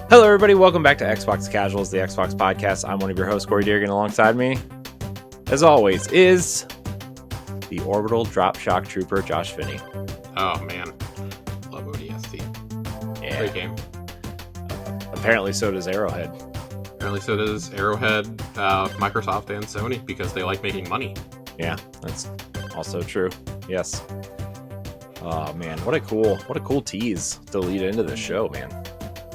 Hello, everybody. Welcome back to Xbox Casuals, the Xbox podcast. I'm one of your hosts, Corey Deergan. Alongside me, as always, is the Orbital Drop Shock Trooper, Josh Finney. Oh, man. Love ODST. Yeah. Great game. Apparently, so does Arrowhead. Apparently, so does Arrowhead, Microsoft, and Sony because they like making money. Yeah, that's also true. Yes. Oh, man. What a cool tease to lead into this show, man.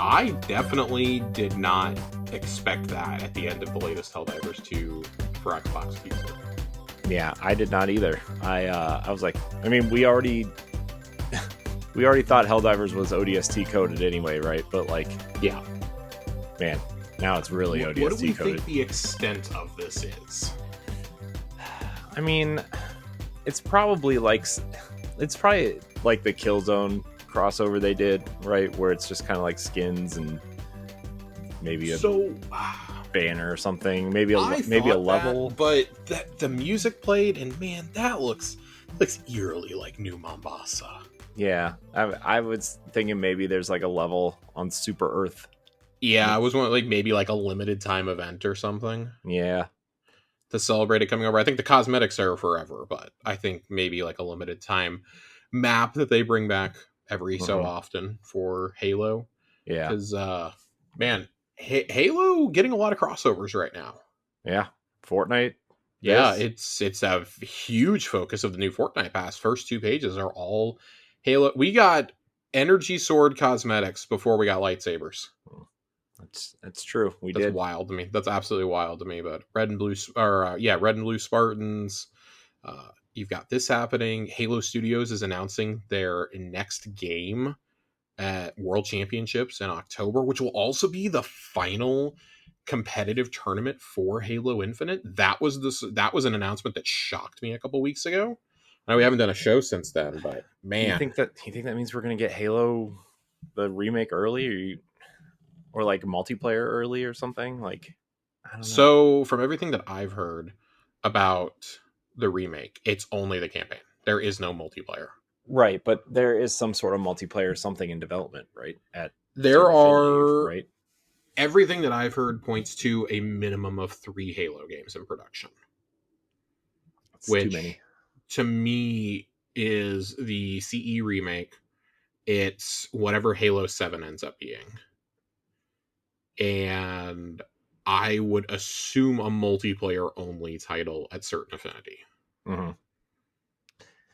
I definitely did not expect that at the end of the latest Helldivers 2 for Xbox PC. Yeah, I did not either. I was like, I mean, we already thought Helldivers was ODST coded anyway, right? But like, yeah, man, now it's really ODST coded. What do we think the extent of this is? I mean, it's probably like the Killzone crossover they did, right, where it's just kind of like skins and maybe a banner or something, maybe a level. But the music played, and man, that looks eerily like New Mombasa. Yeah, I was thinking maybe there's like a level on Super Earth. Yeah, I was wondering maybe like a limited time event or something. Yeah, to celebrate it coming over. I think the cosmetics are forever, but I think maybe like a limited time map that they bring back every so often for Halo. Yeah, because man, Halo getting a lot of crossovers right now. Yeah, Fortnite. Yeah, it's a huge focus of the new Fortnite pass. First 2 pages are all Halo. We got energy sword cosmetics before we got lightsabers. That's true. That's wild to me. That's absolutely wild to me. But red and blue Spartans. You've got this happening. Halo Studios is announcing their next game at World Championships in October, which will also be the final competitive tournament for Halo Infinite. That was an announcement that shocked me a couple weeks ago. Now we haven't done a show since then, but man, you think that means we're gonna get Halo the remake early, or like multiplayer early or something? Like, I don't know. So from everything that I've heard about the remake, it's only the campaign. There is no multiplayer. Right, but there is some sort of multiplayer something in development, right? Right? Everything that I've heard points to a minimum of 3 Halo games in production. That's which, too many. To me, is the CE remake. It's whatever Halo 7 ends up being. And I would assume a multiplayer-only title at certain affinity. Mm-hmm.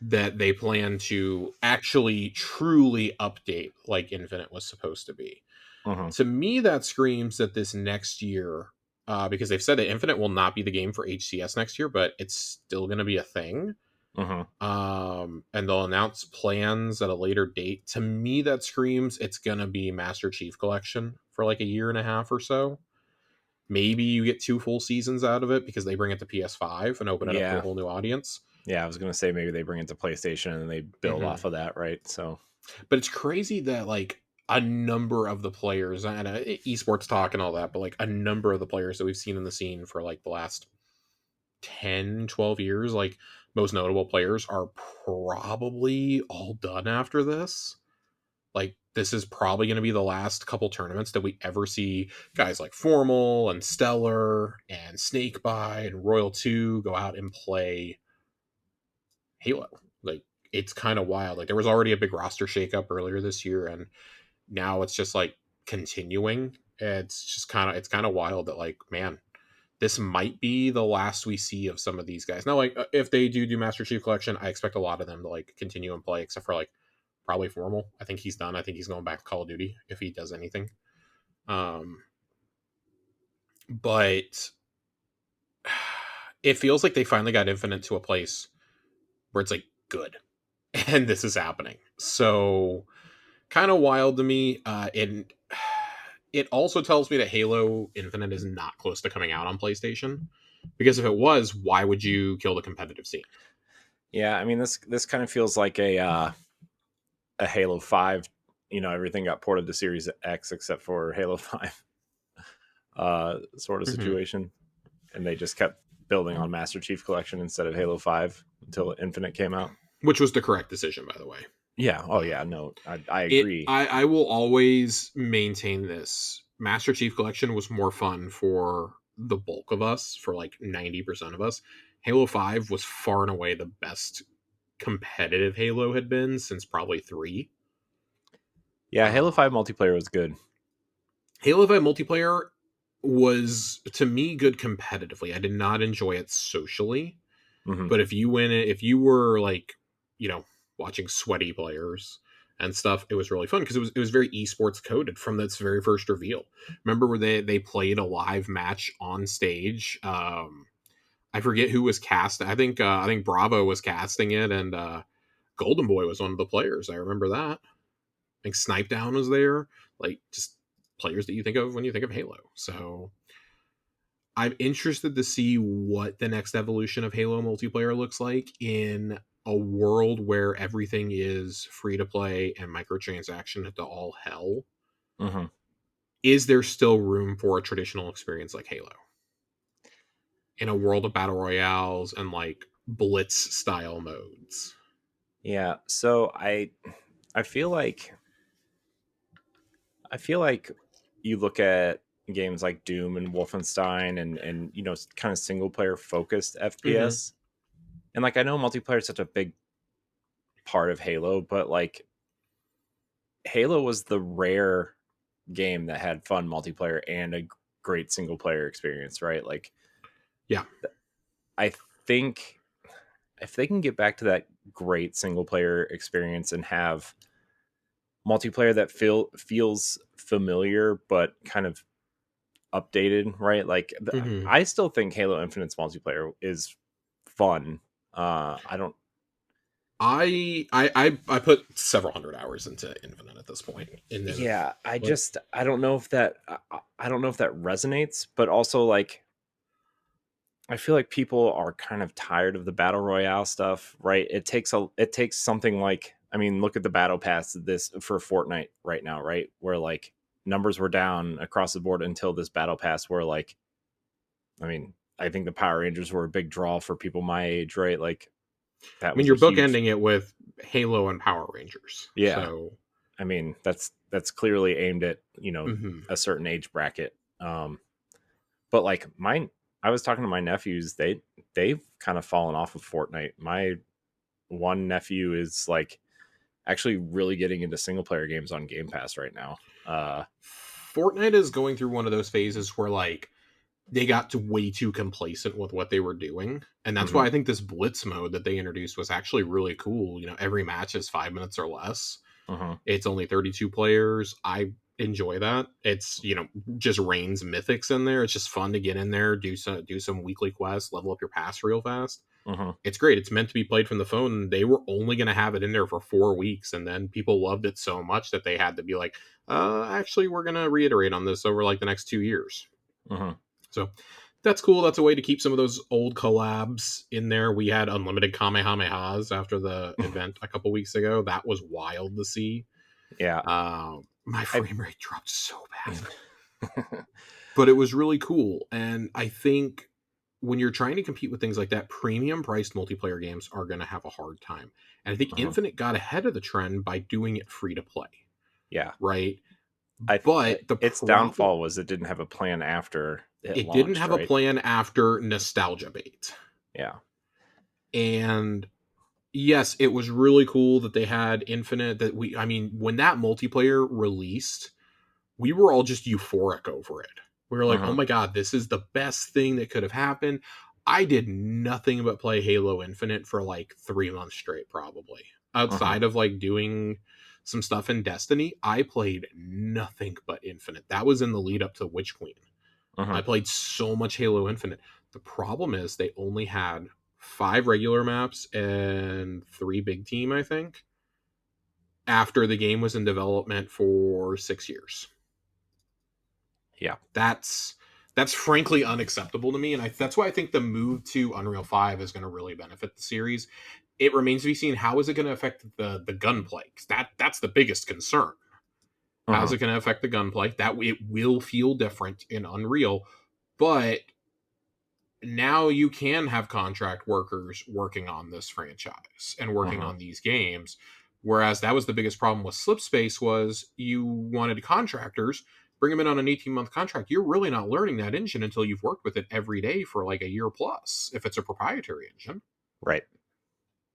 That they plan to actually truly update like Infinite was supposed to be. Mm-hmm. To me, that screams that this next year, because they've said that Infinite will not be the game for HCS next year, but it's still going to be a thing. Mm-hmm. And they'll announce plans at a later date. To me, that screams it's going to be Master Chief Collection for like a year and a half or so. Maybe you get 2 full seasons out of it because they bring it to PS5 and open it up to a whole new audience. Yeah, I was going to say maybe they bring it to PlayStation and they build off of that, right? So, but it's crazy that like a number of the players, and esports talk and all that, but like a number of the players that we've seen in the scene for like the last 10, 12 years, like most notable players, are probably all done after this. Like, this is probably going to be the last couple tournaments that we ever see guys like Formal and Stellar and Snakebite and Royal 2 go out and play Halo. Like, it's kind of wild. Like, there was already a big roster shakeup earlier this year, and now it's just like continuing. It's kind of wild that, like, man, this might be the last we see of some of these guys. Now, like, if they do Master Chief Collection, I expect a lot of them to like continue and play, except for like probably Formal. I think he's done. I think he's going back to Call of Duty if he does anything. But it feels like they finally got Infinite to a place where it's like good, and this is happening. So kind of wild to me. And it also tells me that Halo Infinite is not close to coming out on PlayStation, because if it was, why would you kill the competitive scene? Yeah, I mean, this kind of feels like a Halo 5. Everything got ported to Series X except for Halo 5 sort of situation, and they just kept building on Master Chief Collection instead of Halo 5 until Infinite came out, which was the correct decision, by the way. Yeah. Oh, yeah. No, I agree. I will always maintain this. Master Chief Collection was more fun for the bulk of us, for like 90% of us. Halo 5 was far and away the best competitive Halo had been since probably 3. Yeah, Halo 5 multiplayer was good. Halo 5 multiplayer was, to me, good competitively. I did not enjoy it socially. Mm-hmm. But if you were like, watching sweaty players and stuff, it was really fun because it was very esports coded from its very first reveal. Remember where they played a live match on stage? I forget who was cast. I think Bravo was casting it, and Golden Boy was one of the players. I remember that. I think Snipe Down was there. Like, just players that you think of when you think of Halo. So I'm interested to see what the next evolution of Halo multiplayer looks like in a world where everything is free to play and microtransaction to all hell. Mm-hmm. Is there still room for a traditional experience like Halo in a world of battle royales and like blitz style modes? Yeah, so I feel like you look at games like Doom and Wolfenstein and kind of single player focused FPS. And like I know multiplayer is such a big part of Halo, but like Halo was the rare game that had fun multiplayer and a great single player experience, right? Like, Yeah. I think if they can get back to that great single player experience and have multiplayer that feels familiar but kind of updated, right? Like I still think Halo Infinite's multiplayer is fun. I don't. I put several hundred hours into Infinite at this point. Yeah, I don't know if that I don't know if that resonates, but also like I feel like people are kind of tired of the battle royale stuff, right? It takes something like, I mean, look at the battle pass this for Fortnite right now, right? Where like numbers were down across the board until this battle pass where like, I mean, I think the Power Rangers were a big draw for people my age, right? Like that was you're a huge, bookending it with Halo and Power Rangers. yeah. So I mean, that's clearly aimed at, mm-hmm. a certain age bracket. But like I was talking to my nephews, they've kind of fallen off of Fortnite. My one nephew is like actually really getting into single player games on Game Pass right now. Fortnite is going through one of those phases where like they got way too complacent with what they were doing. And that's why I think this Blitz mode that they introduced was actually really cool. Every match is 5 minutes or less. It's only 32 players. I enjoy that. It's, just Reigns mythics in there. It's just fun to get in there, do some weekly quests, level up your pass real fast. It's great. It's meant to be played from the phone. They were only going to have it in there for 4 weeks, and then people loved it so much that they had to be like, actually, we're going to reiterate on this over like the next 2 years. So that's cool. That's a way to keep some of those old collabs in there. We had unlimited Kamehamehas after the event a couple weeks ago. That was wild to see. Yeah. My frame rate dropped so bad. But it was really cool. And I think when you're trying to compete with things like that, premium priced multiplayer games are going to have a hard time. And I think Infinite got ahead of the trend by doing it free to play. Yeah. Right. But its downfall was it didn't have a plan after it launched, didn't have right? a plan after nostalgia bait. Yeah. And yes, it was really cool that they had Infinite. When that multiplayer released, we were all just euphoric over it. We were like, oh my God, this is the best thing that could have happened. I did nothing but play Halo Infinite for like 3 months straight, probably. Outside of like doing some stuff in Destiny, I played nothing but Infinite. That was in the lead up to Witch Queen. I played so much Halo Infinite. The problem is they only had 5 regular maps and 3 big team, I think, after the game was in development for 6 years. Yeah. That's frankly unacceptable to me, and that's why I think the move to Unreal 5 is going to really benefit the series. It remains to be seen how is it going to affect the gunplay. That's the biggest concern. How's it going to affect the gunplay? That it will feel different in Unreal, but now you can have contract workers working on this franchise and working on these games. Whereas that was the biggest problem with Slipspace was you wanted contractors. bring them in on an 18-month contract, you're really not learning that engine until you've worked with it every day for like a year plus, if it's a proprietary engine. Right.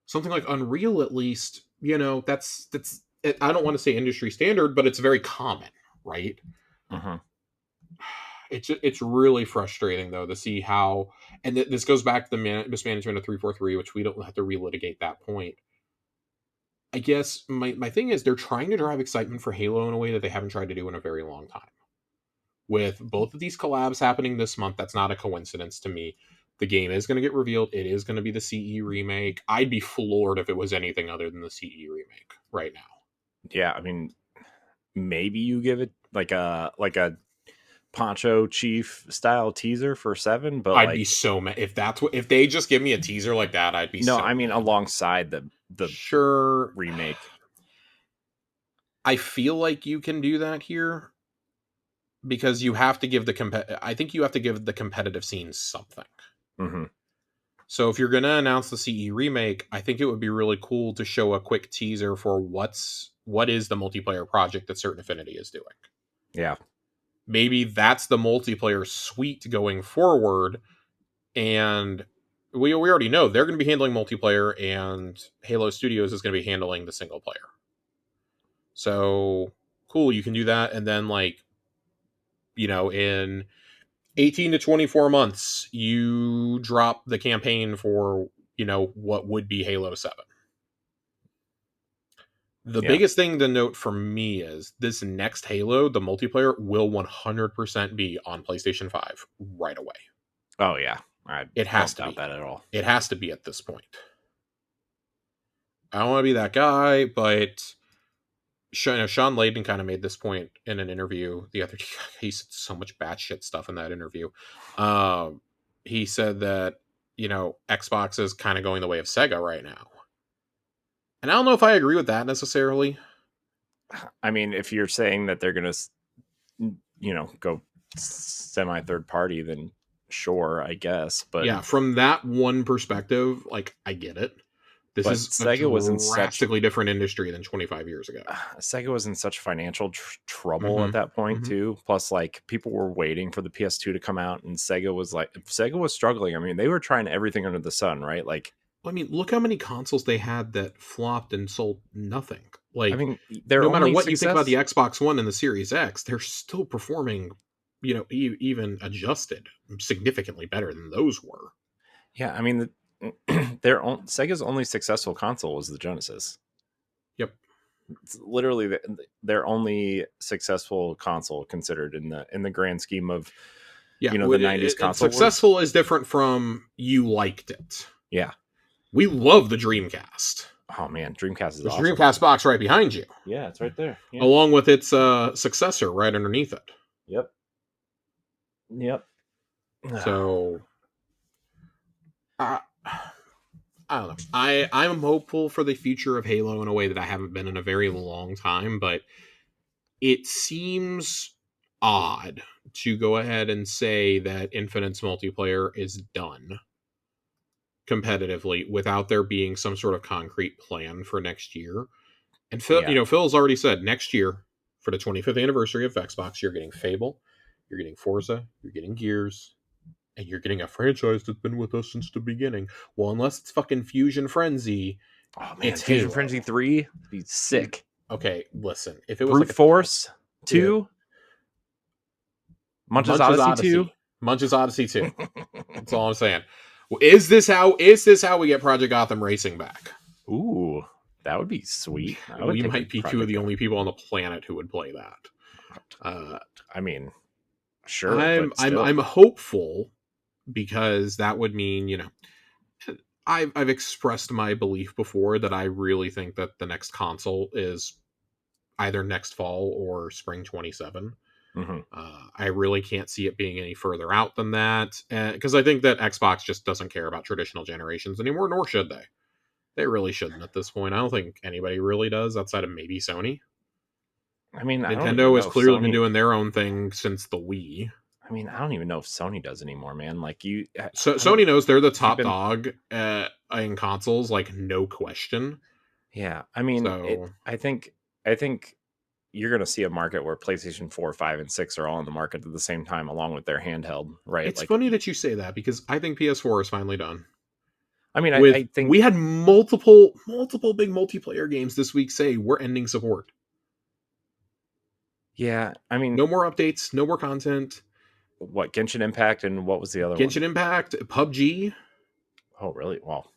Something like Unreal, at least, that's I don't want to say industry standard, but it's very common, right? Mm-hmm. It's really frustrating though to see how, and this goes back to the mismanagement of 343, which we don't have to relitigate that point. I guess my thing is they're trying to drive excitement for Halo in a way that they haven't tried to do in a very long time. With both of these collabs happening this month, that's not a coincidence to me. The game is going to get revealed. It is going to be the CE remake. I'd be floored if it was anything other than the CE remake right now. Yeah, I mean, maybe you give it like a Poncho Chief style teaser for 7, but I'd be so mad if they just give me a teaser like that. I'd be I mean, alongside the sure remake. I feel like you can do that here because you have to give I think you have to give the competitive scene something. Mm-hmm. So if you're going to announce the CE remake, I think it would be really cool to show a quick teaser for what is the multiplayer project that Certain Affinity is doing. Yeah. Maybe that's the multiplayer suite going forward. And we already know they're going to be handling multiplayer, and Halo Studios is going to be handling the single player. So cool, you can do that. And then in 18 to 24 months, you drop the campaign for, what would be Halo 7. The biggest thing to note for me is this next Halo, the multiplayer, will 100% be on PlayStation 5 right away. Oh, yeah. It has to be. That at all. It has to be at this point. I don't want to be that guy, but Sean Layden kind of made this point in an interview the other day. He said so much batshit stuff in that interview. He said that, Xbox is kind of going the way of Sega right now. And I don't know if I agree with that necessarily. I mean, if you're saying that they're going to, go semi third party, then sure, I guess. But yeah, from that one perspective, I get it. This is Sega was in drastically different industry than 25 years ago. Sega was in such financial trouble at that point too. Plus, people were waiting for the PS2 to come out, and Sega was struggling. I mean, they were trying everything under the sun, right? Look how many consoles they had that flopped and sold nothing. No matter what you think about the Xbox One and the Series X, they're still performing, even adjusted, significantly better than those were. Yeah, I mean, Sega's only successful console was the Genesis. Yep, it's literally their only successful console considered in the grand scheme of the 90s console. Successful is different from you liked it. Yeah, we love the Dreamcast. Oh man, Dreamcast is awesome. Dreamcast box right behind you. Yeah, it's right there. Yeah. Along with its successor right underneath it. Yep. So I don't know. I'm hopeful for the future of Halo in a way that I haven't been in a very long time, but it seems odd to go ahead and say that Infinite's multiplayer is done competitively without there being some sort of concrete plan for next year. And Phil, Phil's already said next year for the 25th anniversary of Xbox, you're getting Fable, you're getting Forza, you're getting Gears, and you're getting a franchise that's been with us since the beginning. Well, unless it's fucking Fusion Frenzy. Oh man, it's Fusion Frenzy 3? Be sick. Okay, listen. If it was Brute Force 2? Munch's Odyssey 2? Munch's Odyssey 2. That's all I'm saying. Is this how we get Project Gotham Racing back? Ooh, that would be sweet. We might be two of the only people on the planet who would play that. I mean, sure. I'm hopeful, because that would mean, I've expressed my belief before that I really think that the next console is either next fall or spring 27. Mm-hmm. I really can't see it being any further out than that, because I think that Xbox just doesn't care about traditional generations anymore, nor should they. They really shouldn't at this point. I don't think anybody really does, outside of maybe Sony. I mean, Nintendo has clearly been doing their own thing since the Wii. I mean, I don't even know if Sony does anymore, man. Sony knows they're the top dog in consoles, no question. Yeah, I mean, I think you're going to see a market where PlayStation 4, 5, and 6 are all in the market at the same time, along with their handheld, right? It's funny that you say that, because I think PS4 is finally done. I mean, I think we had multiple big multiplayer games this week say we're ending support. Yeah, I mean, no more updates, no more content. What, Genshin Impact, and what was the other one? Genshin Impact, PUBG. Oh, really? Well,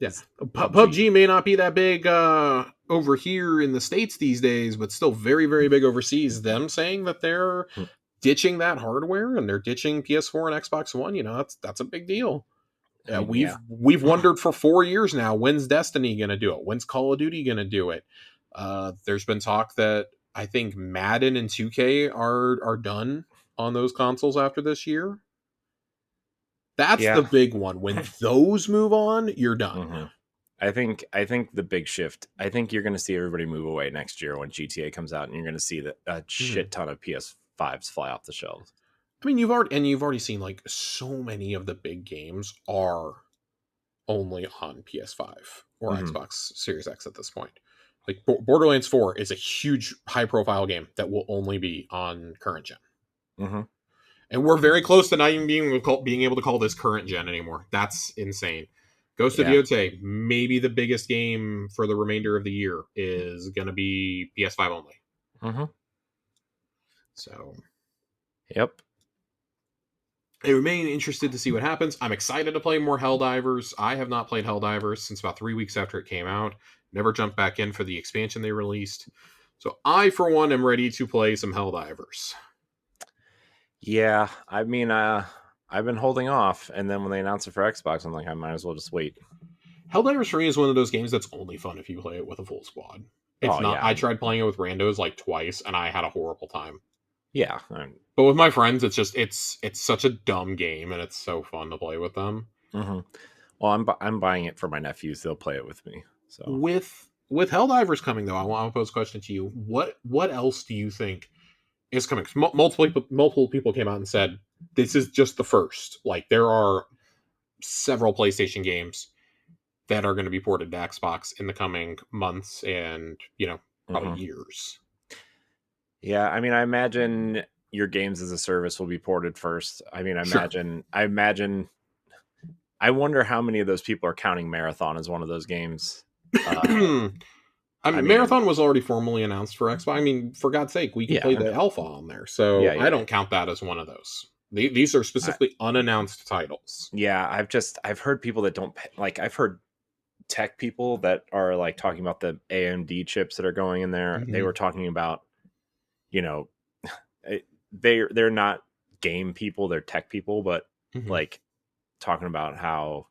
yeah, PUBG may not be that big over here in the States these days, but still very, very big overseas. Them saying that they're ditching that hardware and they're ditching PS4 and Xbox One, that's a big deal. I mean, we've wondered for 4 years now, when's Destiny gonna do it? When's Call of Duty gonna do it? There's been talk that I think Madden and 2K are done on those consoles after this year. That's the big one. When those move on, you're done. Mm-hmm. I think the big shift, I think you're going to see everybody move away next year when GTA comes out, and you're going to see a shit ton of PS5s fly off the shelves. I mean, you've already seen, like, so many of the big games are only on PS5 or Xbox Series X at this point. Like, Borderlands 4 is a huge, high-profile game that will only be on current gen. Mm-hmm. And we're very close to not even being able to call this current gen anymore. That's insane. Ghost of Yotei, maybe the biggest game for the remainder of the year, is going to be PS5 only. Mm-hmm. So, yep. I remain interested to see what happens. I'm excited to play more Helldivers. I have not played Helldivers since about 3 weeks after it came out. Never jumped back in for the expansion they released. So I, for one, am ready to play some Helldivers. Yeah, I mean, I've been holding off, and then when they announced it for Xbox, I'm like, I might as well just wait. Helldivers for me is one of those games that's only fun if you play it with a full squad. It's not. Yeah. I tried playing it with randos like twice, and I had a horrible time. Yeah, but with my friends, it's such a dumb game, and it's so fun to play with them. Mm-hmm. Well, I'm buying it for my nephews; they'll play it with me. So with Helldivers coming, though, I want to pose a question to you. What else do you think is coming? Multiple people came out and said this is just the first. Like, there are several PlayStation games that are going to be ported to Xbox in the coming months and, probably years. Yeah, I mean, I imagine your games as a service will be ported first. I mean, I wonder how many of those people are counting Marathon as one of those games. I mean, Marathon was already formally announced for Xbox. I mean, for God's sake, we can play the alpha on there. So I don't count that as one of those. These are specifically unannounced titles. Yeah, I've heard people that don't, like, I've heard tech people that are, like, talking about the AMD chips that are going in there. They were talking about, they're not game people, they're tech people, but like talking about how,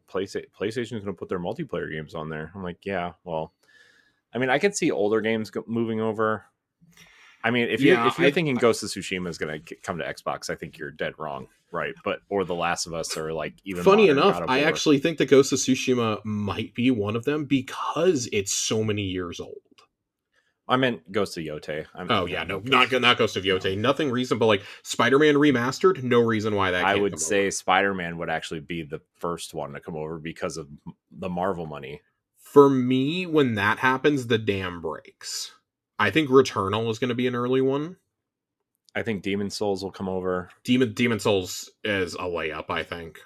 PlayStation's going to put their multiplayer games on there. I'm like, yeah, well, I mean, I could see older games moving over. I mean, if you're thinking Ghost of Tsushima is going to come to Xbox, I think you're dead wrong, right? Or The Last of Us, or like even funny enough, I actually think that Ghost of Tsushima might be one of them because it's so many years old. I meant Ghost of Yotei. Not Ghost of Yotei. Nothing reasonable. Like Spider-Man Remastered, no reason why that can't I would say Spider-Man would actually be the first one to come over because of the Marvel money. For me, when that happens, the dam breaks. I think Returnal is going to be an early one. I think Demon Souls will come over. Demon Souls is a layup, I think.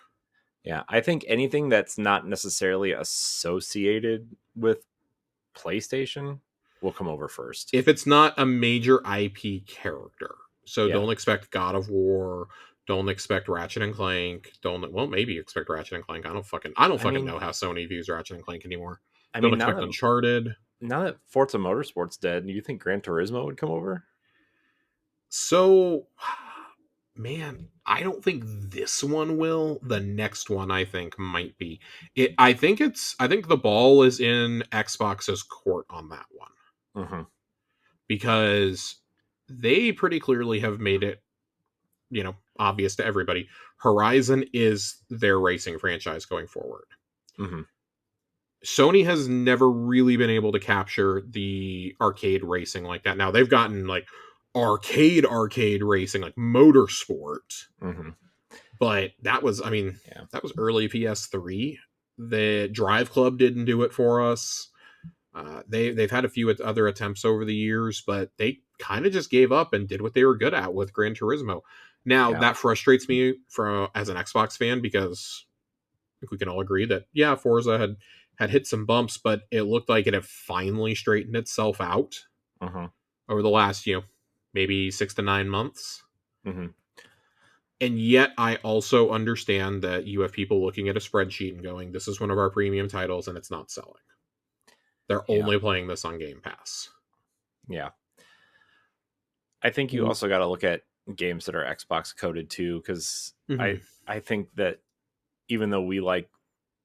Yeah, I think anything that's not necessarily associated with PlayStation will come over first. If it's not a major IP character. So don't expect God of War. Don't expect Ratchet and Clank. Maybe expect Ratchet and Clank. I don't fucking know how Sony views Ratchet and Clank anymore. Don't expect Uncharted. Now that Forza Motorsport's dead, do you think Gran Turismo would come over? So, man, I don't think this one will. The next one, I think, might be. I think the ball is in Xbox's court on that one. Because they pretty clearly have made it, obvious to everybody. Horizon is their racing franchise going forward. Sony has never really been able to capture the arcade racing like that. Now they've gotten like arcade racing, like motorsport. But that was early PS3. The Drive Club didn't do it for us. They've had a few other attempts over the years, but they kind of just gave up and did what they were good at with Gran Turismo. Now that frustrates me as an Xbox fan, because I think we can all agree that Forza had hit some bumps, but it looked like it had finally straightened itself out over the last maybe 6 to 9 months. And yet I also understand that you have people looking at a spreadsheet and going, this is one of our premium titles and it's not selling. They're only playing this on Game Pass. Yeah. I think you also got to look at games that are Xbox coded too, because I think that even though we like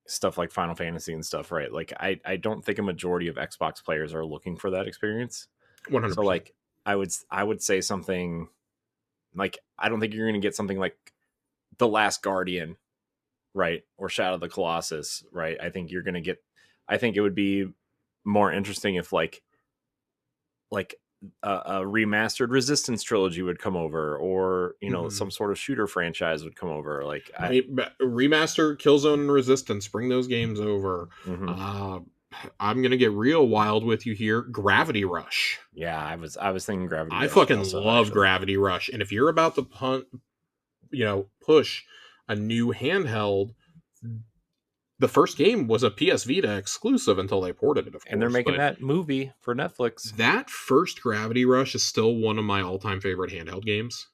stuff like Final Fantasy and stuff, right? Like I don't think a majority of Xbox players are looking for that experience. 100%. So like I would say something like, I don't think you're going to get something like The Last Guardian, right? Or Shadow of the Colossus, right? I think it would be more interesting if like a remastered Resistance trilogy would come over, or some sort of shooter franchise would come over. Like remaster Killzone and Resistance, bring those games over. I'm gonna get real wild with you here. Gravity Rush. Yeah, I was thinking Gravity Rush. I fucking love Gravity Rush, and if you're about to push a new handheld, the first game was a PS Vita exclusive until they ported it, of course. And they're making that movie for Netflix. That first Gravity Rush is still one of my all-time favorite handheld games.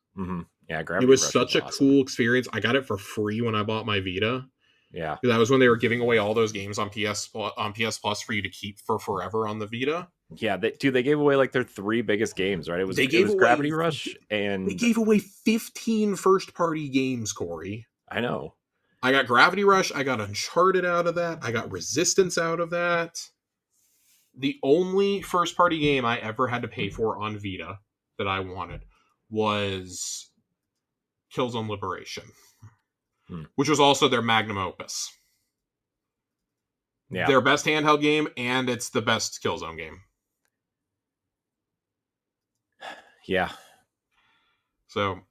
Yeah, Gravity Rush. It was such a cool experience. I got it for free when I bought my Vita. Yeah, that was when they were giving away all those games on PS Plus for you to keep for forever on the Vita. Yeah, they gave away like their 3 biggest games, right? It was Gravity Rush, and they gave away 15 first-party games, Corey. I know. I got Gravity Rush, I got Uncharted out of that, I got Resistance out of that. The only first-party game I ever had to pay for on Vita that I wanted was Killzone Liberation, which was also their magnum opus. Yeah. Their best handheld game, and it's the best Killzone game. Yeah. So,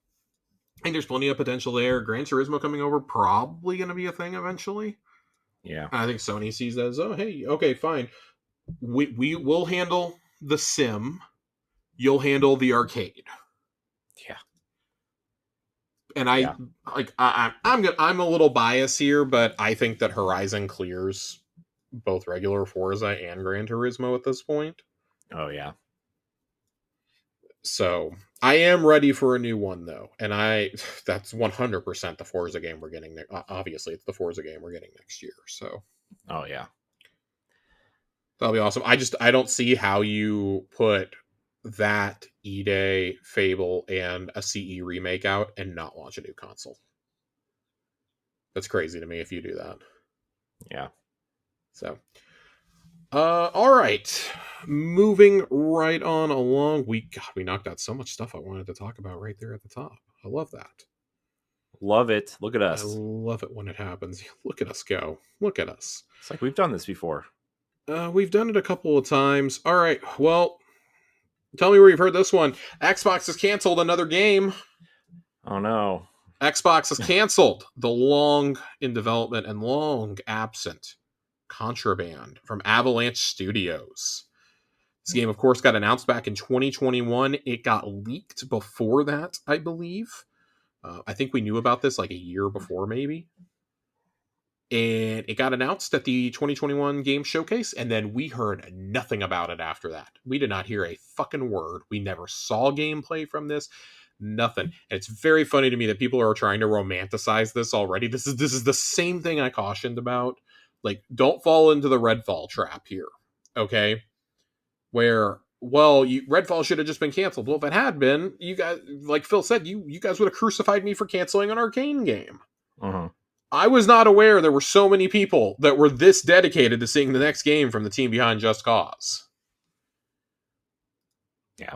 I think there's plenty of potential there. Gran Turismo coming over, probably going to be a thing eventually. Yeah. I think Sony sees that as, oh, hey, okay, fine. We will handle the sim. You'll handle the arcade. Yeah. And I'm a little biased here, but I think that Horizon clears both regular Forza and Gran Turismo at this point. Oh, yeah. So I am ready for a new one, though. And that's 100% the Forza game we're getting. Obviously, it's the Forza game we're getting next year. So. Oh, yeah. That'll be awesome. I don't see how you put that E-Day, Fable, and a CE remake out and not launch a new console. That's crazy to me if you do that. Yeah. So, all right. Moving right on along. We knocked out so much stuff I wanted to talk about right there at the top. I love that. Love it. Look at us. I love it when it happens. Look at us go. Look at us. It's like we've done this before. We've done it a couple of times. All right. Well, tell me where you've heard this one. Xbox has canceled another game. Oh, no. Xbox has canceled the long in development and long absent Contraband from Avalanche Studios. This game, of course, got announced back in 2021. It got leaked before that, I believe. I think we knew about this like a year before, maybe. And it got announced at the 2021 Game Showcase, and then we heard nothing about it after that. We did not hear a fucking word. We never saw gameplay from this. Nothing. And it's very funny to me that people are trying to romanticize this already. This is the same thing I cautioned about. Like, don't fall into the Redfall trap here, okay? Where, well, Redfall should have just been canceled. Well, if it had been, you guys, like Phil said, you guys would have crucified me for canceling an Arcane game. I was not aware there were so many people that were this dedicated to seeing the next game from the team behind Just Cause. Yeah.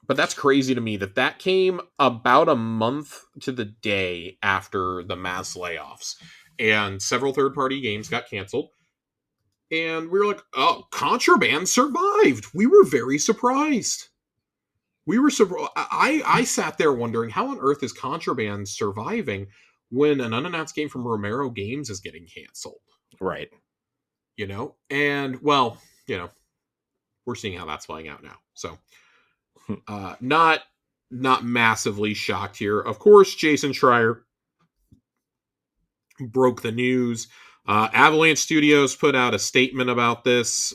But that's crazy to me that came about a month to the day after the mass layoffs. And several third-party games got canceled. And we were like, oh, Contraband survived. We were very surprised. I sat there wondering, how on earth is Contraband surviving when an unannounced game from Romero Games is getting canceled? Right. And, well, we're seeing how that's playing out now. So not massively shocked here. Of course, Jason Schreier broke the news. Avalanche Studios put out a statement about this.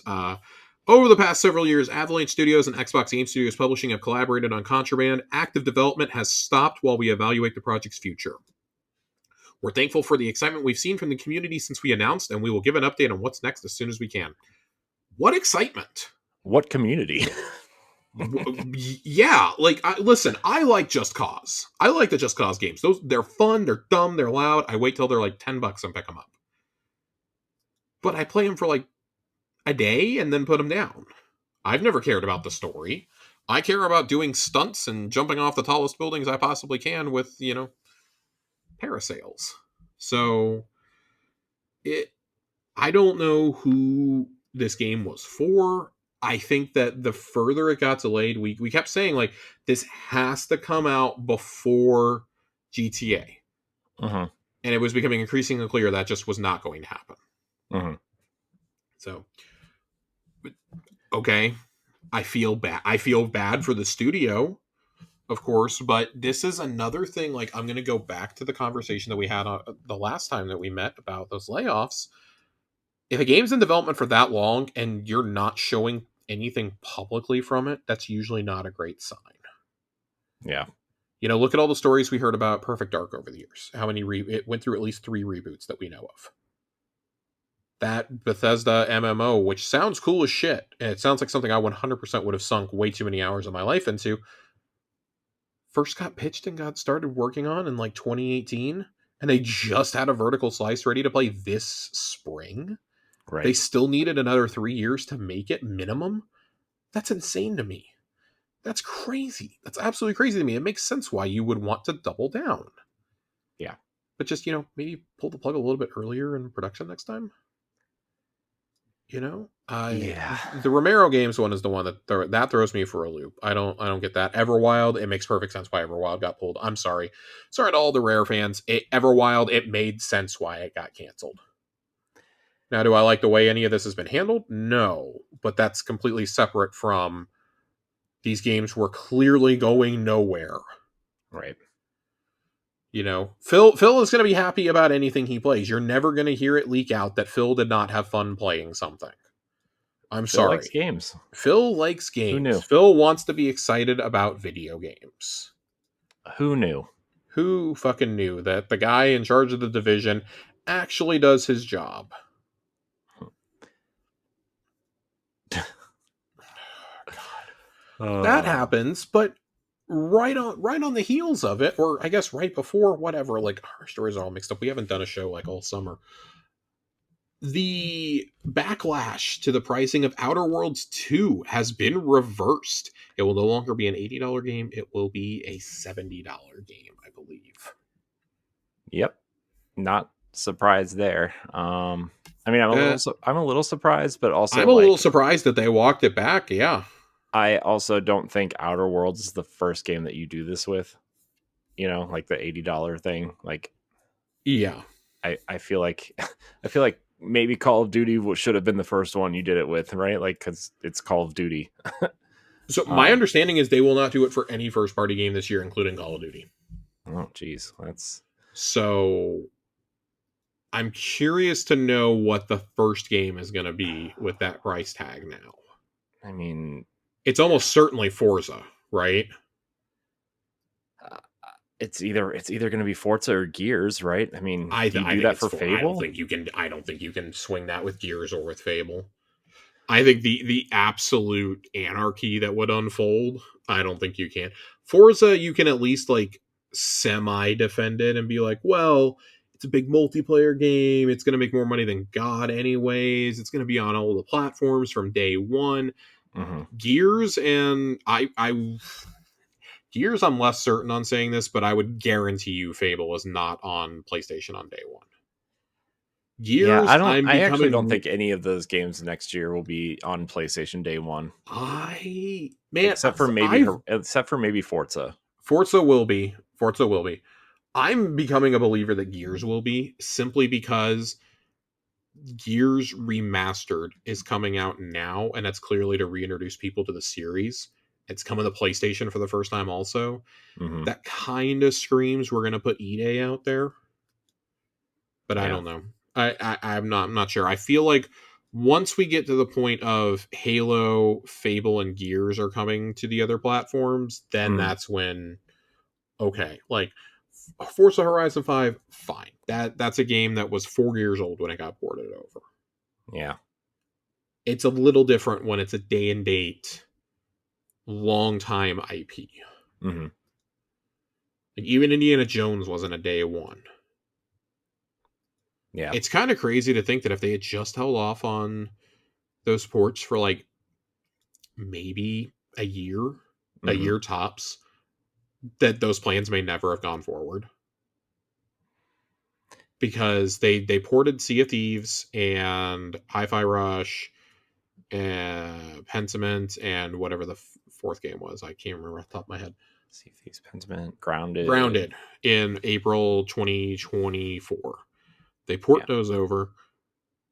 Over the past several years, Avalanche Studios and Xbox Game Studios Publishing have collaborated on Contraband. Active development has stopped while we evaluate the project's future. We're thankful for the excitement we've seen from the community since we announced, and we will give an update on what's next as soon as we can. What excitement! What community? Yeah, like, listen, I like Just Cause. I like the Just Cause games. They're fun, they're dumb, they're loud. I wait till they're like $10 and pick them up. But I play them for like a day and then put them down. I've never cared about the story. I care about doing stunts and jumping off the tallest buildings I possibly can with, parasails. So I don't know who this game was for. I think that the further it got delayed, we kept saying, like, this has to come out before GTA. Uh-huh. And it was becoming increasingly clear that just was not going to happen. Uh-huh. So, okay, I feel bad for the studio, of course, but this is another thing. Like, I'm going to go back to the conversation that we had the last time that we met about those layoffs. If a game's in development for that long and you're not showing anything publicly from it, that's usually not a great sign. Yeah. Look at all the stories we heard about Perfect Dark over the years. How many it went through at least 3 reboots that we know of. That Bethesda MMO, which sounds cool as shit, and it sounds like something I 100% would have sunk way too many hours of my life into, first got pitched and got started working on in like 2018, and they just had a vertical slice ready to play this spring. Right. They still needed another 3 years to make it minimum. That's insane to me. That's crazy. That's absolutely crazy to me. It makes sense why you would want to double down. Yeah. But just, maybe pull the plug a little bit earlier in production next time. Yeah. The Romero Games one is the one that throws me for a loop. I don't get that. Everwild, it makes perfect sense why Everwild got pulled. I'm sorry to all the Rare fans. Everwild, it made sense why it got canceled. Now, do I like the way any of this has been handled? No, but that's completely separate from these games were clearly going nowhere. Right. Phil is going to be happy about anything he plays. You're never going to hear it leak out that Phil did not have fun playing something. I'm sorry. Phil likes games. Phil likes games. Who knew? Phil wants to be excited about video games. Who knew? Who fucking knew that the guy in charge of the division actually does his job? God. That happens, but right on the heels of it, or I guess right before, whatever, like, our stories are all mixed up. We haven't done a show like all summer. The backlash to the pricing of Outer Worlds 2 has been reversed. It will no longer be an $80 game. It will be a $70 game, I believe. Yep. Not surprised there. I'm a little surprised, but also I'm a little surprised that they walked it back. Yeah. I also don't think Outer Worlds is the first game that you do this with, like the $80 thing. Like, yeah, I feel like maybe Call of Duty should have been the first one you did it with, right? Like, because it's Call of Duty. So my understanding is they will not do it for any first party game this year, including Call of Duty. Oh, geez, that's so. I'm curious to know what the first game is going to be with that price tag now. I mean, it's almost certainly Forza, right? It's either going to be Forza or Gears, right? I mean, do you do that for Fable? I don't think you can swing that with Gears or with Fable. I think the absolute anarchy that would unfold, I don't think you can. Forza, you can at least like semi-defend it and be like, well, it's a big multiplayer game. It's going to make more money than God anyways. It's going to be on all the platforms from day one. Mm-hmm. Gears, and Gears, I'm less certain on saying this, but I would guarantee you Fable is not on PlayStation on day one. Gears, yeah, I actually don't think any of those games next year will be on PlayStation day one. Except for maybe Forza. Forza will be. I'm becoming a believer that Gears will be, simply because Gears Remastered is coming out now, and that's clearly to reintroduce people to the series. It's coming to PlayStation for the first time also. Mm-hmm. That kind of screams we're going to put EA out there. But I don't know. I'm not sure. I feel like once we get to the point of Halo, Fable, and Gears are coming to the other platforms, then that's when, okay, like Forza Horizon 5, fine. That's a game that was 4 years old when it got ported over. Yeah. It's a little different when it's a day and date, long time IP. Mm-hmm. Like even Indiana Jones wasn't a day one. Yeah. It's kind of crazy to think that if they had just held off on those ports for like maybe a year tops, that those plans may never have gone forward. Because they ported Sea of Thieves and Hi-Fi Rush and Pentiment and whatever the fourth game was. I can't remember off the top of my head. Sea of Thieves, Pentiment, Grounded. Grounded in April 2024. They port those over,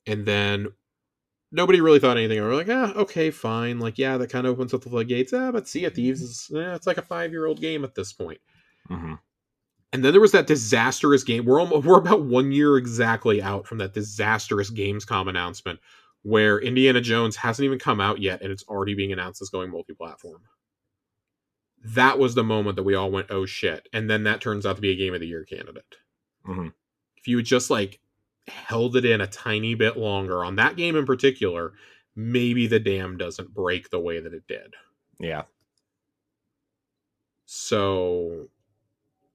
and then nobody really thought anything. They were like, okay, fine. Like, yeah, that kind of opens up the floodgates. But Sea of Thieves is, it's like a 5-year-old game at this point. Mm-hmm. And then there was that disastrous game. We're about 1 year exactly out from that disastrous Gamescom announcement where Indiana Jones hasn't even come out yet, and it's already being announced as going multi-platform. That was the moment that we all went, oh shit. And then that turns out to be a Game of the Year candidate. Mm-hmm. If you had just like held it in a tiny bit longer on that game in particular, maybe the dam doesn't break the way that it did. Yeah. So,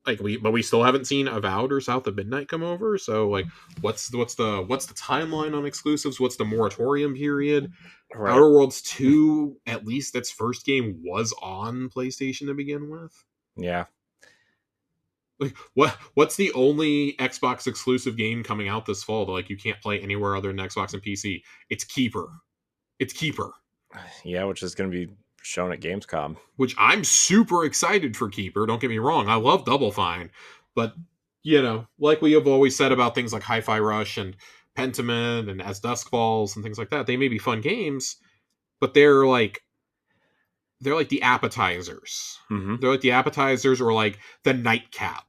like, we still haven't seen Avowed or South of Midnight come over. So, like, what's the timeline on exclusives? What's the moratorium period? Right. Outer Worlds 2, at least its first game was on PlayStation to begin with. Yeah. Like, what's the only Xbox exclusive game coming out this fall that like you can't play anywhere other than Xbox and PC? It's Keeper. Yeah, which is going to be shown at Gamescom. Which I'm super excited for Keeper. Don't get me wrong. I love Double Fine. But, you know, like we have always said about things like Hi-Fi Rush and Pentiment and As Dusk Falls and things like that, they may be fun games, but they're like the appetizers. Mm-hmm. They're like the appetizers or like the nightcap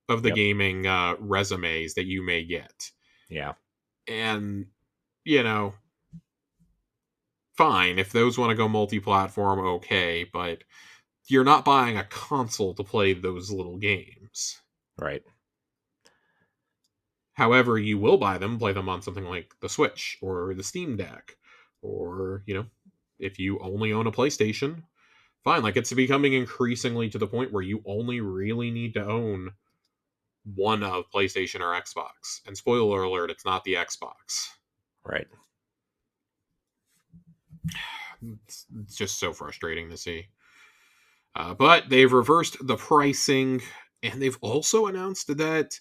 of the gaming resumes that you may get. Yeah. And, you know, fine. If those want to go multi-platform, okay. But you're not buying a console to play those little games. Right. However, you will buy them, play them on something like the Switch or the Steam Deck. Or, you know, if you only own a PlayStation, fine. Like, it's becoming increasingly to the point where you only really need to own one of PlayStation or Xbox. And spoiler alert, it's not the Xbox. Right. It's just so frustrating to see. But they've reversed the pricing, and they've also announced that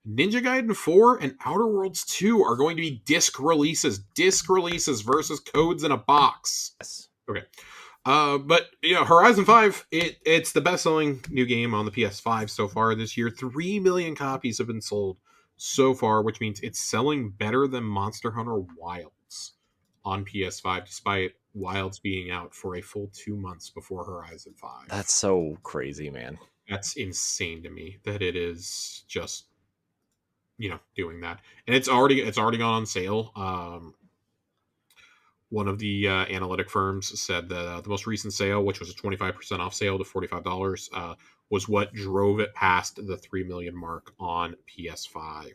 Ninja Gaiden 4 and Outer Worlds 2 are going to be disc releases versus codes in a box. Yes. Okay. But, you know, Horizon 5, it's the best-selling new game on the PS5 so far this year. 3 million copies have been sold so far, which means it's selling better than Monster Hunter Wilds on PS5, despite Wilds being out for a full 2 months before Horizon 5. That's so crazy, man. That's insane to me that it is just, you know, doing that. And it's already gone on sale. One of the analytic firms said that the most recent sale, which was a 25% off sale to $45, was what drove it past the 3 million mark on PS5.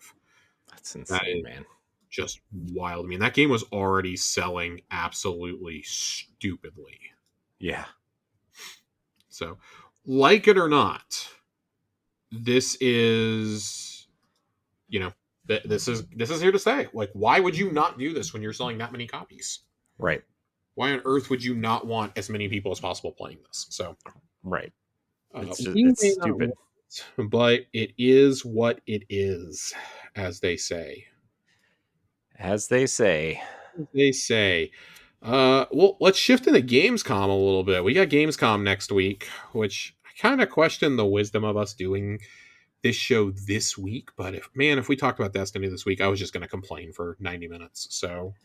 That's insane, man. Just wild. I mean, that game was already selling absolutely stupidly. Yeah. So, like it or not, this is, you know, this is here to stay. Like, why would you not do this when you're selling that many copies? Right. Why on earth would you not want as many people as possible playing this? So, right. It's stupid. But it is what it is, as they say. As they say. Well, let's shift into Gamescom a little bit. We got Gamescom next week, which I kind of question the wisdom of us doing this show this week, but if we talked about Destiny this week, I was just going to complain for 90 minutes. So,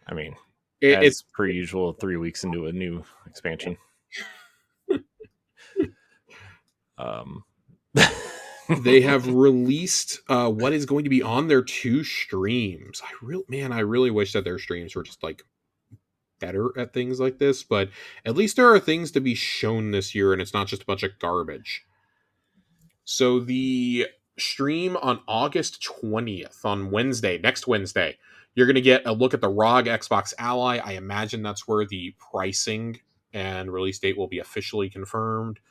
I mean, it's as per usual, 3 weeks into a new expansion. They have released what is going to be on their 2 streams. I really wish that their streams were just like better at things like this, but at least there are things to be shown this year, and it's not just a bunch of garbage. So the stream on August 20th, on Wednesday, next Wednesday, you're going to get a look at the ROG Xbox Ally. I imagine that's where the pricing and release date will be officially confirmed.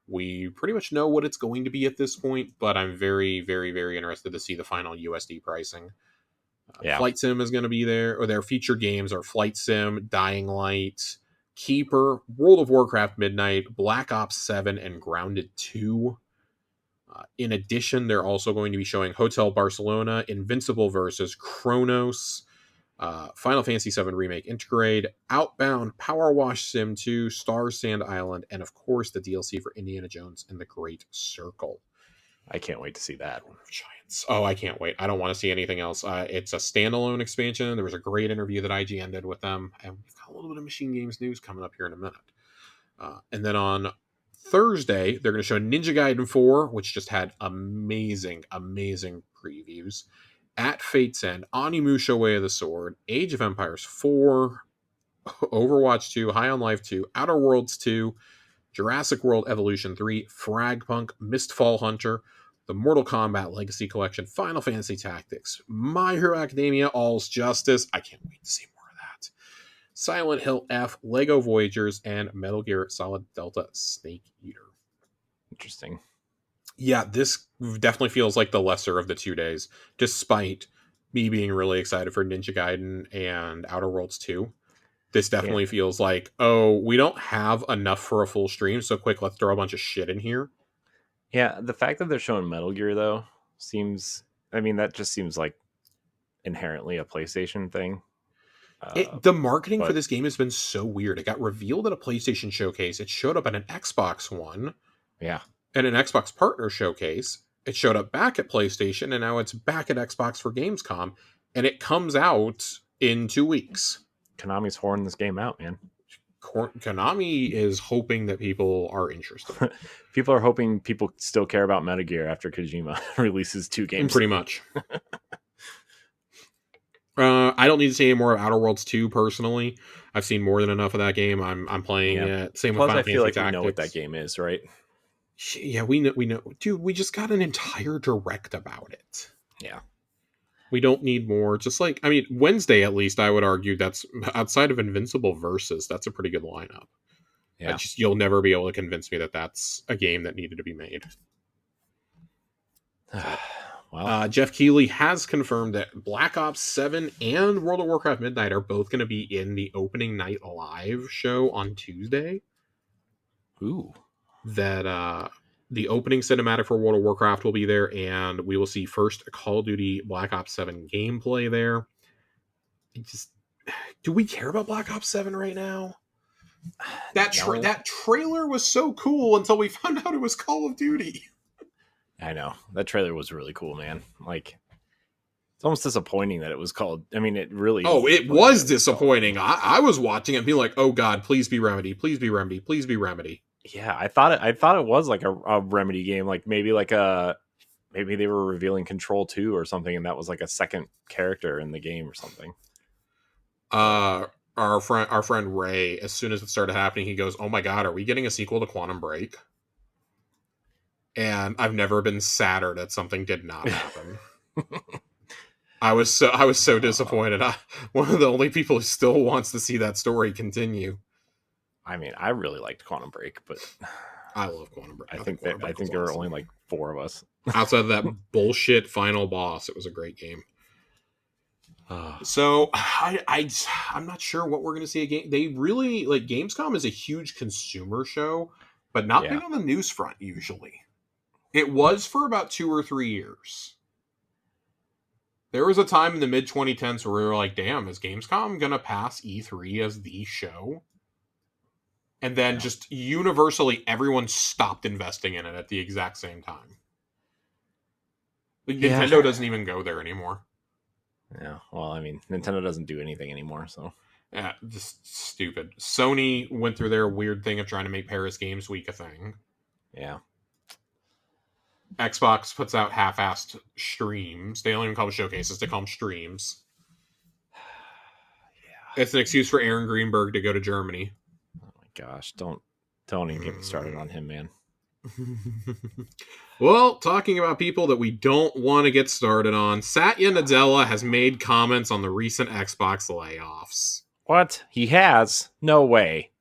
We pretty much know what it's going to be at this point, but I'm very, very, very interested to see the final USD pricing. Flight Sim is going to be there, or their featured games are Flight Sim, Dying Light, Keeper, World of Warcraft Midnight, Black Ops 7, and Grounded 2. In addition, they're also going to be showing Hotel Barcelona, Invincible versus Chronos, Final Fantasy VII Remake Intergrade, Outbound, Power Wash Sim 2, Star Sand Island, and of course the DLC for Indiana Jones and the Great Circle. I can't wait to see that. Giants. Oh, I can't wait. I don't want to see anything else. It's a standalone expansion. There was a great interview that IGN did with them, and we've got a little bit of MachineGames news coming up here in a minute. And then on Thursday, they're going to show Ninja Gaiden 4, which just had amazing, amazing previews. At Fate's End, Onimusha Way of the Sword, Age of Empires 4, Overwatch 2, High on Life 2, Outer Worlds 2, Jurassic World Evolution 3, Fragpunk, Mistfall Hunter, the Mortal Kombat Legacy Collection, Final Fantasy Tactics, My Hero Academia All's Justice. I can't wait to see more of that. Silent Hill F, Lego Voyagers, and Metal Gear Solid Delta Snake Eater. Interesting. Yeah, this definitely feels like the lesser of the 2 days, despite me being really excited for Ninja Gaiden and Outer Worlds 2. This definitely feels like, oh, we don't have enough for a full stream, so quick, let's throw a bunch of shit in here. Yeah, the fact that they're showing Metal Gear, though, that just seems like inherently a PlayStation thing. The marketing for this game has been so weird. It got revealed at a PlayStation showcase. It showed up at an Xbox one. Yeah. And an Xbox partner showcase. It showed up back at PlayStation, and now it's back at Xbox for Gamescom. And it comes out in 2 weeks. Konami's whoring this game out, man. Konami is hoping that people are interested. People are hoping people still care about Metal Gear after Kojima releases 2 games. Pretty much. I don't need to see any more of Outer Worlds 2 personally. I've seen more than enough of that game. I'm playing it. Same with Final Fantasy I feel like Tactics. we know what that game is, right? Yeah, we know. Dude, we just got an entire direct about it. Yeah. We don't need more. Just like, Wednesday at least, I would argue that's, outside of Invincible Versus, that's a pretty good lineup. Yeah. You'll never be able to convince me that that's a game that needed to be made. Wow. Jeff Keighley has confirmed that Black Ops 7 and World of Warcraft Midnight are both going to be in the opening night live show on Tuesday. Ooh. That the opening cinematic for World of Warcraft will be there, and we will see first Call of Duty Black Ops 7 gameplay there. Do we care about Black Ops 7 right now? That trailer was so cool until we found out it was Call of Duty. I know. That trailer was really cool, man. Like, it's almost disappointing that it was called. It really. Oh, it was disappointing. I was watching it and being like, "Oh God, please be Remedy, please be Remedy, please be Remedy." Yeah, I thought it was like a Remedy game, like maybe they were revealing Control 2 or something, and that was like a second character in the game or something. Our friend Ray, as soon as it started happening, he goes, "Oh my God, are we getting a sequel to Quantum Break?" And I've never been sadder that something did not happen. I was so disappointed. One of the only people who still wants to see that story continue. I really liked Quantum Break, but I love Quantum Break. I think there were only like 4 of us. Outside of that bullshit final boss, it was a great game. So I'm not sure what we're going to see again. They really, like, Gamescom is a huge consumer show, but not big on the news front usually. It was for about 2 or 3 years. There was a time in the mid 2010s where we were like, damn, is Gamescom going to pass E3 as the show? And then just universally everyone stopped investing in it at the exact same time. Like, Nintendo doesn't even go there anymore. Yeah, well, I mean, Nintendo doesn't do anything anymore, so. Yeah, just stupid. Sony went through their weird thing of trying to make Paris Games Week a thing. Yeah. Xbox puts out half-assed streams. They don't even call them showcases, they call them streams. Yeah. It's an excuse for Aaron Greenberg to go to Germany. Oh my gosh, don't even get me started on him, man. Well, talking about people that we don't want to get started on, Satya Nadella has made comments on the recent Xbox layoffs. What? He has? No way.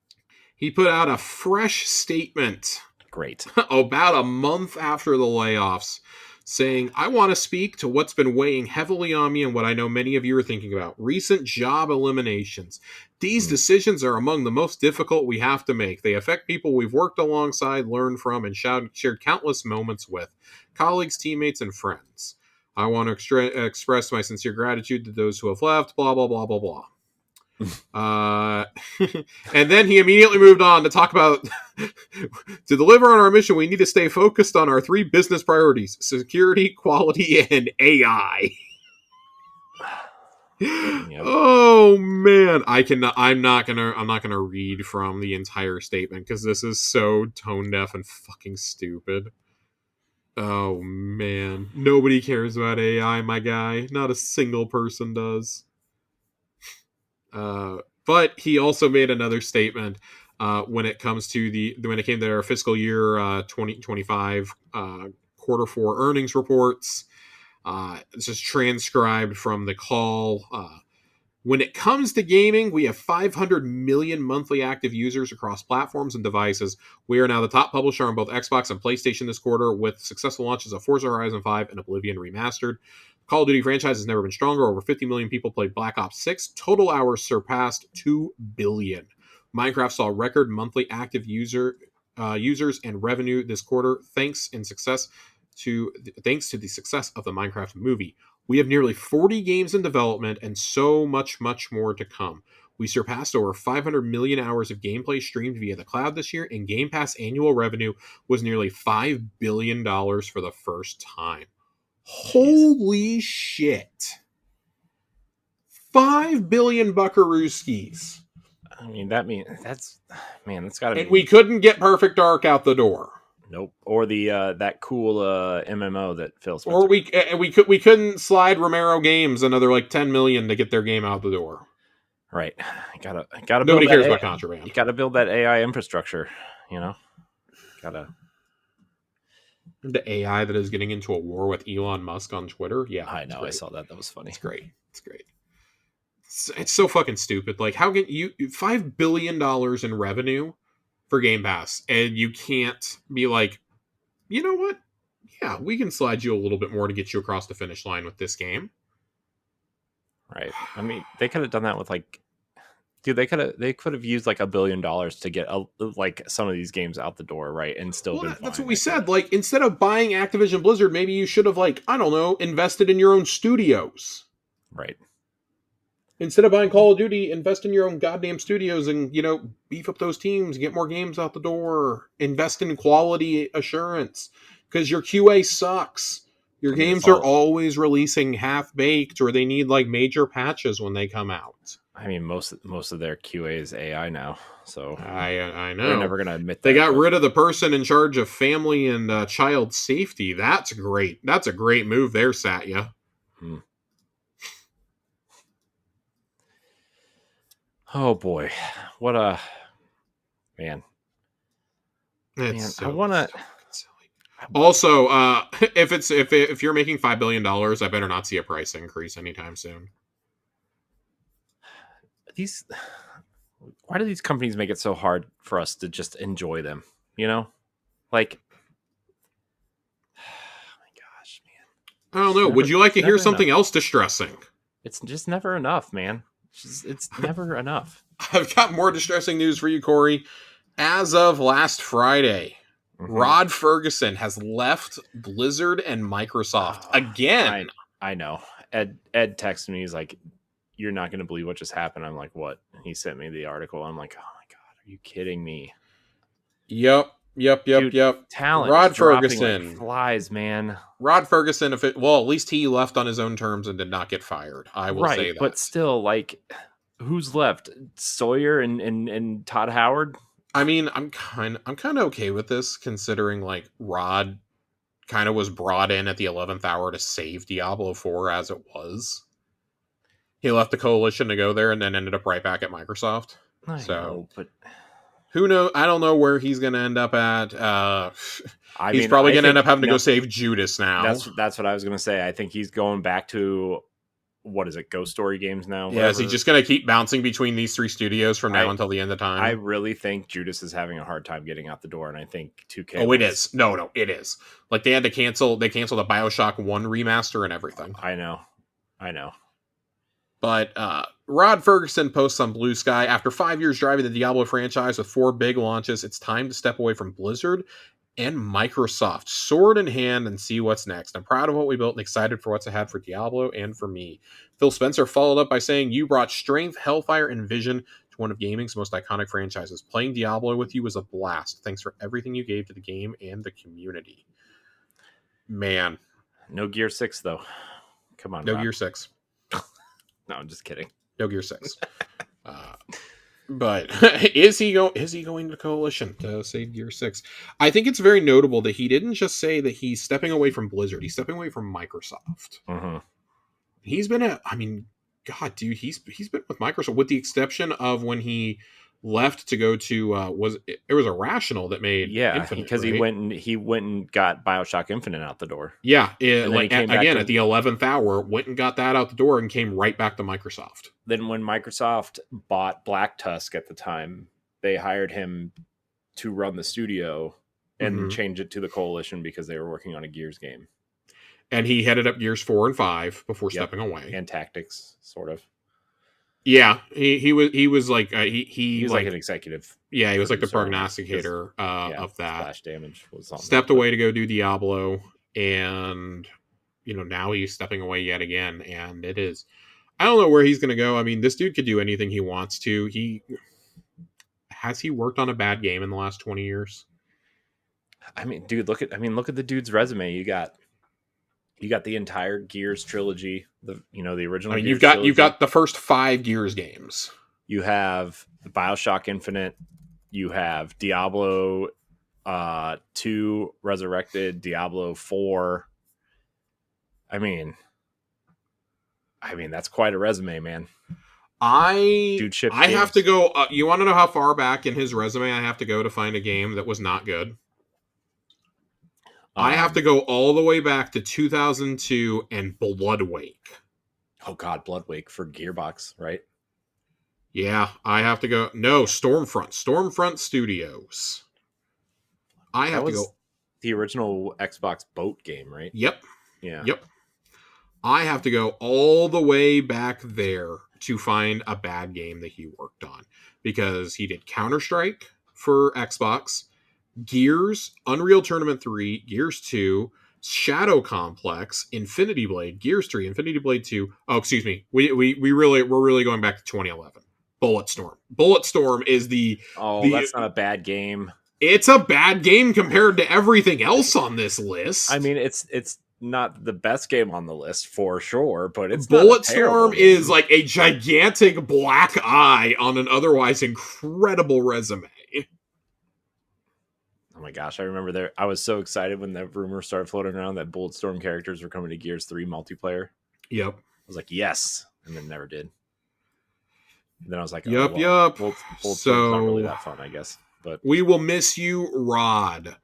He put out a fresh statement. Great. About a month after the layoffs, saying, I want to speak to what's been weighing heavily on me and what I know many of you are thinking about. Recent job eliminations. These decisions are among the most difficult we have to make. They affect people we've worked alongside, learned from, and shared countless moments with. Colleagues, teammates, and friends. I want to express my sincere gratitude to those who have left, blah, blah, blah, blah, blah. And then he immediately moved on to talk about to deliver on our mission, we need to stay focused on our 3 business priorities: security, quality, and AI. Yep. Oh man, I'm not gonna read from the entire statement because this is so tone deaf and fucking stupid. Oh man, nobody cares about AI, my guy. Not a single person does. But he also made another statement when it came to their fiscal year 2025 quarter 4 earnings reports. This is transcribed from the call. When it comes to gaming, we have 500 million monthly active users across platforms and devices. We are now the top publisher on both Xbox and PlayStation this quarter, with successful launches of Forza Horizon 5 and Oblivion Remastered. Call of Duty franchise has never been stronger. Over 50 million people played Black Ops 6. Total hours surpassed 2 billion. Minecraft saw record monthly active users and revenue this quarter, thanks to the success of the Minecraft movie. We have nearly 40 games in development and so much, much more to come. We surpassed over 500 million hours of gameplay streamed via the cloud this year, and Game Pass annual revenue was nearly $5 billion for the first time. Holy shit. 5 billion buckarooskies. I mean, that's gotta be. And we couldn't get Perfect Dark out the door. Nope. Or the that cool MMO that Phil Spencer. Or we couldn't slide Romero Games another like 10 million to get their game out the door. Right. Gotta Nobody cares about Contraband. You gotta build that AI infrastructure, you know? The AI that is getting into a war with Elon Musk on Twitter. Yeah. I know, I saw that. That was funny. It's great. It's so fucking stupid. Like, how can you $5 billion in revenue for Game Pass, and you can't be like, you know what? Yeah, we can slide you a little bit more to get you across the finish line with this game. Right. I mean, they could have done that with they could have used like $1 billion to get like some of these games out the door, right? And still been fine. That's what we said. Like, instead of buying Activision Blizzard, maybe you should have, like, I don't know, invested in your own studios. Right. Instead of buying Call of Duty, invest in your own goddamn studios and, you know, beef up those teams, get more games out the door, invest in quality assurance, because your QA sucks. Your games are always releasing half-baked, or they need, like, major patches when they come out. I mean, most of their QA is AI now, so I know. They're never going to admit that. They got rid of the person in charge of family and child safety. That's great. That's a great move there, Satya. Oh boy, what a man! I want to. Also, if you're making $5 billion, I better not see a price increase anytime soon. Why do these companies make it so hard for us to just enjoy them? You know, like, oh my gosh, man! I don't know. Would you like to hear something else distressing? It's just never enough, man. It's never enough. I've got more distressing news for you, Corey. As of last Friday, Rod Fergusson has left Blizzard and Microsoft again. I know. Ed texted me. He's like, "You're not going to believe what just happened." I'm like, "What?" And he sent me the article. I'm like, "Oh my god, are you kidding me?" Yep. Yep. Dude, talent Rod is dropping Fergusson. like flies, man. Rod Fergusson, at least he left on his own terms and did not get fired. I will say that. But still, like, who's left? Sawyer and Todd Howard? I mean, I'm kind of okay with this, considering like Rod kind of was brought in at the 11th hour to save Diablo 4 as it was. He left the Coalition to go there and then ended up right back at Microsoft. I know, but who knows? I don't know where he's going to end up at. He's mean, probably going to end up having to go save Judas now. That's what I was going to say. I think he's going back to, what is it, Ghost Story Games now? Yeah, is he just going to keep bouncing between these 3 studios from now until the end of time? I really think Judas is having a hard time getting out the door, and I think 2K... Oh, it is. No, it is. Like, they canceled the BioShock 1 remaster and everything. I know. But Rod Fergusson posts on Blue Sky, after 5 years driving the Diablo franchise with 4 big launches, it's time to step away from Blizzard and Microsoft, sword in hand, and see what's next. I'm proud of what we built and excited for what's ahead for Diablo and for me. Phil Spencer followed up by saying, you brought strength, hellfire, and vision to one of gaming's most iconic franchises. Playing Diablo with you was a blast. Thanks for everything you gave to the game and the community. Man. No Gear 6, though. Come on, No Rob. Gear 6. No, I'm just kidding. No Gear 6. But is he going to Coalition to save Gear 6? I think it's very notable that he didn't just say that he's stepping away from Blizzard. He's stepping away from Microsoft. Mm-hmm. He's been God, dude, he's been with Microsoft, with the exception of when he left to go to it was Irrational that made Infinite, because right? he went and got BioShock Infinite out the door. Yeah, at the 11th hour, went and got that out the door and came right back to Microsoft. Then when Microsoft bought Black Tusk at the time, they hired him to run the studio and change it to the Coalition because they were working on a Gears game. And he headed up Gears 4 and 5 before stepping away. And Tactics, sort of. Yeah, he was like he was like an executive. Yeah, he was like the prognosticator of that. Splash damage was on stepped away to go do Diablo, and now he's stepping away yet again. And it is, I don't know where he's going to go. I mean, this dude could do anything he wants to. Has he worked on a bad game in the last 20 years? I mean, dude, look at the dude's resume. You got the entire Gears trilogy, the original. I mean, you've got the first 5 Gears games. You have the BioShock Infinite. You have Diablo 2 Resurrected, Diablo 4. I mean, that's quite a resume, man. I have to go. You want to know how far back in his resume I have to go to find a game that was not good? I have to go all the way back to 2002 and Bloodwake. Oh God, Bloodwake for Gearbox, right? Yeah, I have to go. No, Stormfront Studios. I have to go. The original Xbox boat game, right? Yep. Yeah. Yep. I have to go all the way back there to find a bad game that he worked on, because he did Counter-Strike for Xbox, Gears, Unreal Tournament 3, Gears 2, Shadow Complex, Infinity Blade, Gears 3, Infinity Blade 2. Oh, excuse me. We're really going back to 2011. Bulletstorm. Bulletstorm is that's not a bad game. It's a bad game compared to everything else on this list. I mean, it's not the best game on the list for sure, but it's Bulletstorm is like a gigantic black eye on an otherwise incredible resume. Oh my gosh, I remember I was so excited when that rumor started floating around that Bulletstorm characters were coming to Gears 3 multiplayer. Yep. I was like, yes, and then never did. And then I was like, yep. Bulletstorm's not really that fun, I guess. But we will miss you, Rod.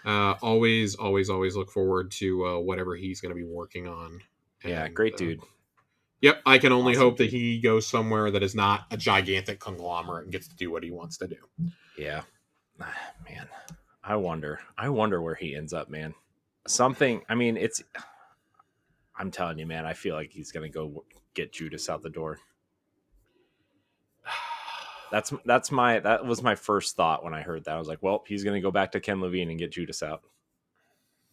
Always look forward to whatever he's going to be working on. Yeah, great dude. Yep, I can only hope that he goes somewhere that is not a gigantic conglomerate and gets to do what he wants to do. Yeah. Man, I wonder where he ends up, man. I'm telling you, man, I feel like he's going to go get Judas out the door. That was my first thought when I heard that. I was like, well, he's going to go back to Ken Levine and get Judas out.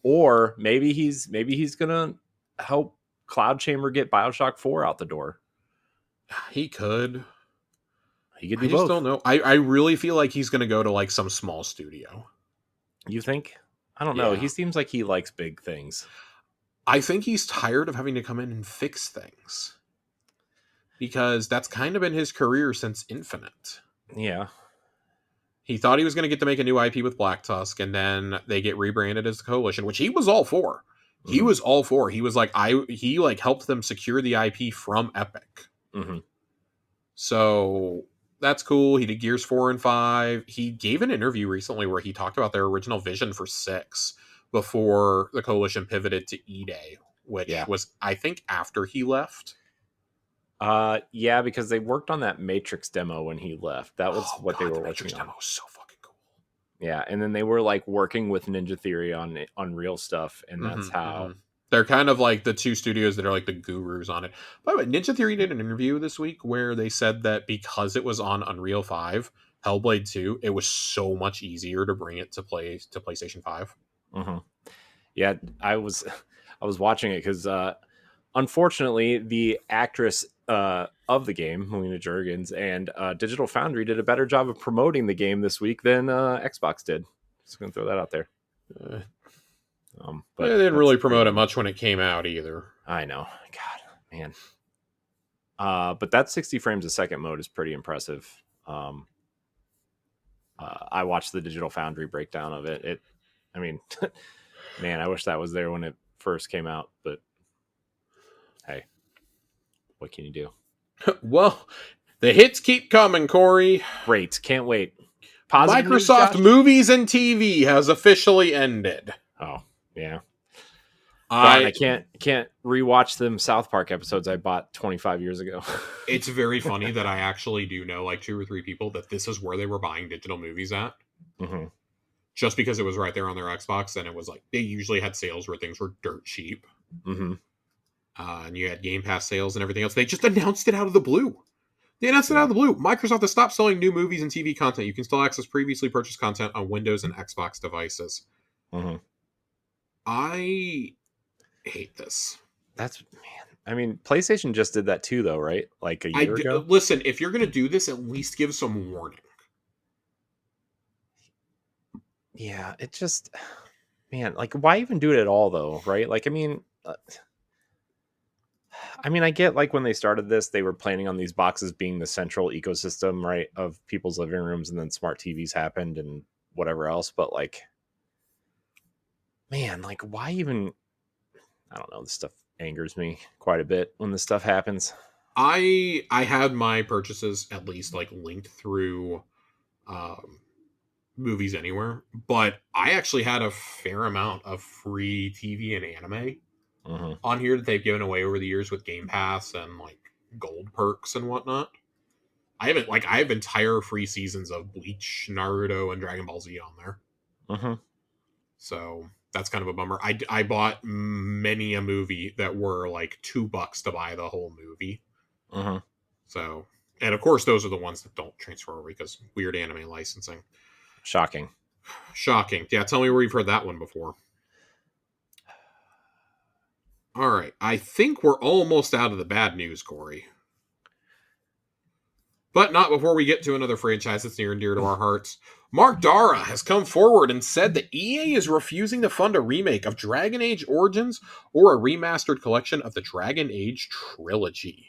Or maybe he's going to help Cloud Chamber get BioShock 4 out the door. He could. He could do both. I just don't know. I really feel like he's going to go to like some small studio. You think? I don't know. Yeah. He seems like he likes big things. I think he's tired of having to come in and fix things. Because that's kind of been his career since Infinite. Yeah. He thought he was going to get to make a new IP with Black Tusk, and then they get rebranded as the Coalition, which he was all for. He was all for. He was like, he like helped them secure the IP from Epic. Mm-hmm. So that's cool. He did Gears 4 and 5. He gave an interview recently where he talked about their original vision for 6 before the Coalition pivoted to E-Day, which was, I think, after he left. Yeah, because they worked on that Matrix demo when he left. That was what they were working on. Matrix demo was so fucking cool. Yeah, and then they were like working with Ninja Theory on real stuff, and that's how they're kind of like the two studios that are like the gurus on it. By the way, Ninja Theory did an interview this week where they said that because it was on Unreal 5, Hellblade 2, it was so much easier to bring it to PlayStation 5. Yeah, I was watching it because unfortunately the actress of the game, Melina Juergens, and Digital Foundry did a better job of promoting the game this week than Xbox did. Just gonna throw that out there. But they didn't really promote it much when it came out either. I know. God, man. But that 60 frames a second mode is pretty impressive. I watched the Digital Foundry breakdown of it. I mean, man, I wish that was there when it first came out, but hey, what can you do? Well, the hits keep coming, Corey. Great. Can't wait. Positive Microsoft news, Movies and TV has officially ended. Oh, yeah. I can't rewatch them South Park episodes I bought 25 years ago. It's very funny that I actually do know like 2 or 3 people that this is where they were buying digital movies at. Just because it was right there on their Xbox, and it was like they usually had sales where things were dirt cheap. And you had Game Pass sales and everything else. They just announced it out of the blue. Microsoft has stopped selling new movies and TV content. You can still access previously purchased content on Windows and Xbox devices. I hate this. That's, man. I mean, PlayStation just did that too, though, right? Like a year ago? Listen, if you're going to do this, at least give some warning. Yeah, it just, man, like, why even do it at all, though, right? Like, I mean, I get like when they started this, they were planning on these boxes being the central ecosystem, right, of people's living rooms, and then smart TVs happened and whatever else. But like, man, like, why even? I don't know. This stuff angers me quite a bit when this stuff happens. I had my purchases at least like linked through Movies Anywhere, but I actually had a fair amount of free TV and anime on here that they've given away over the years with Game Pass and like gold perks and whatnot. I have entire free seasons of Bleach, Naruto, and Dragon Ball Z on there. So that's kind of a bummer. I bought many a movie that were like $2 to buy the whole movie. So, and of course, those are the ones that don't transfer over because weird anime licensing. Shocking. Yeah, tell me where you've heard that one before. All right, I think we're almost out of the bad news, Corey. But not before we get to another franchise that's near and dear to our hearts. Mark Dara has come forward and said that EA is refusing to fund a remake of Dragon Age Origins or a remastered collection of the Dragon Age trilogy.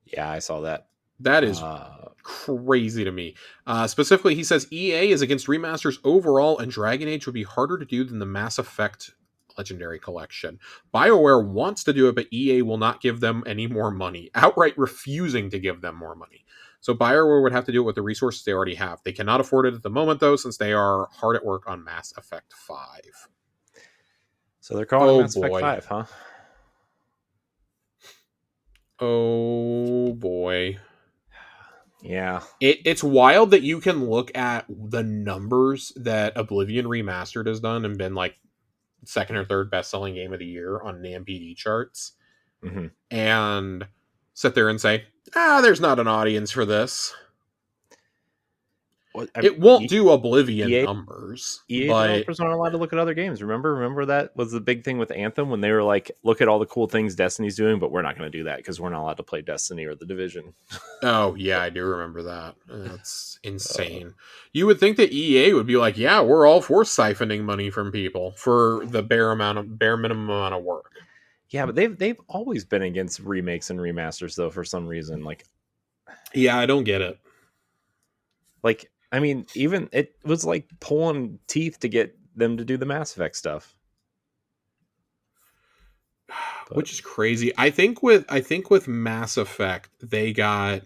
Yeah, I saw that. That is crazy to me. Specifically, he says EA is against remasters overall, and Dragon Age would be harder to do than the Mass Effect Legendary Collection. BioWare wants to do it, but EA will not give them any more money, outright refusing to give them more money. So BioWare would have to do it with the resources they already have. They cannot afford it at the moment, though, since they are hard at work on Mass Effect 5. So they're calling it Mass Effect 5, huh? Oh, boy. Yeah. It's wild that you can look at the numbers that Oblivion Remastered has done and been like second or third best-selling game of the year on NAMPD charts and sit there and say, there's not an audience for this. Well, It won't do Oblivion EA numbers, EA but developers aren't allowed to look at other games. Remember that was the big thing with Anthem when they were like, look at all the cool things Destiny's doing, but we're not going to do that because we're not allowed to play Destiny or The Division. oh yeah, I do remember that. That's insane. You would think that EA would be like, yeah, we're all for siphoning money from people for the bare minimum amount of work. Yeah, but they've always been against remakes and remasters though for some reason. Yeah, I don't get it. Like, I mean, even it was like pulling teeth to get them to do the Mass Effect stuff. But, which is crazy. I think with Mass Effect, they got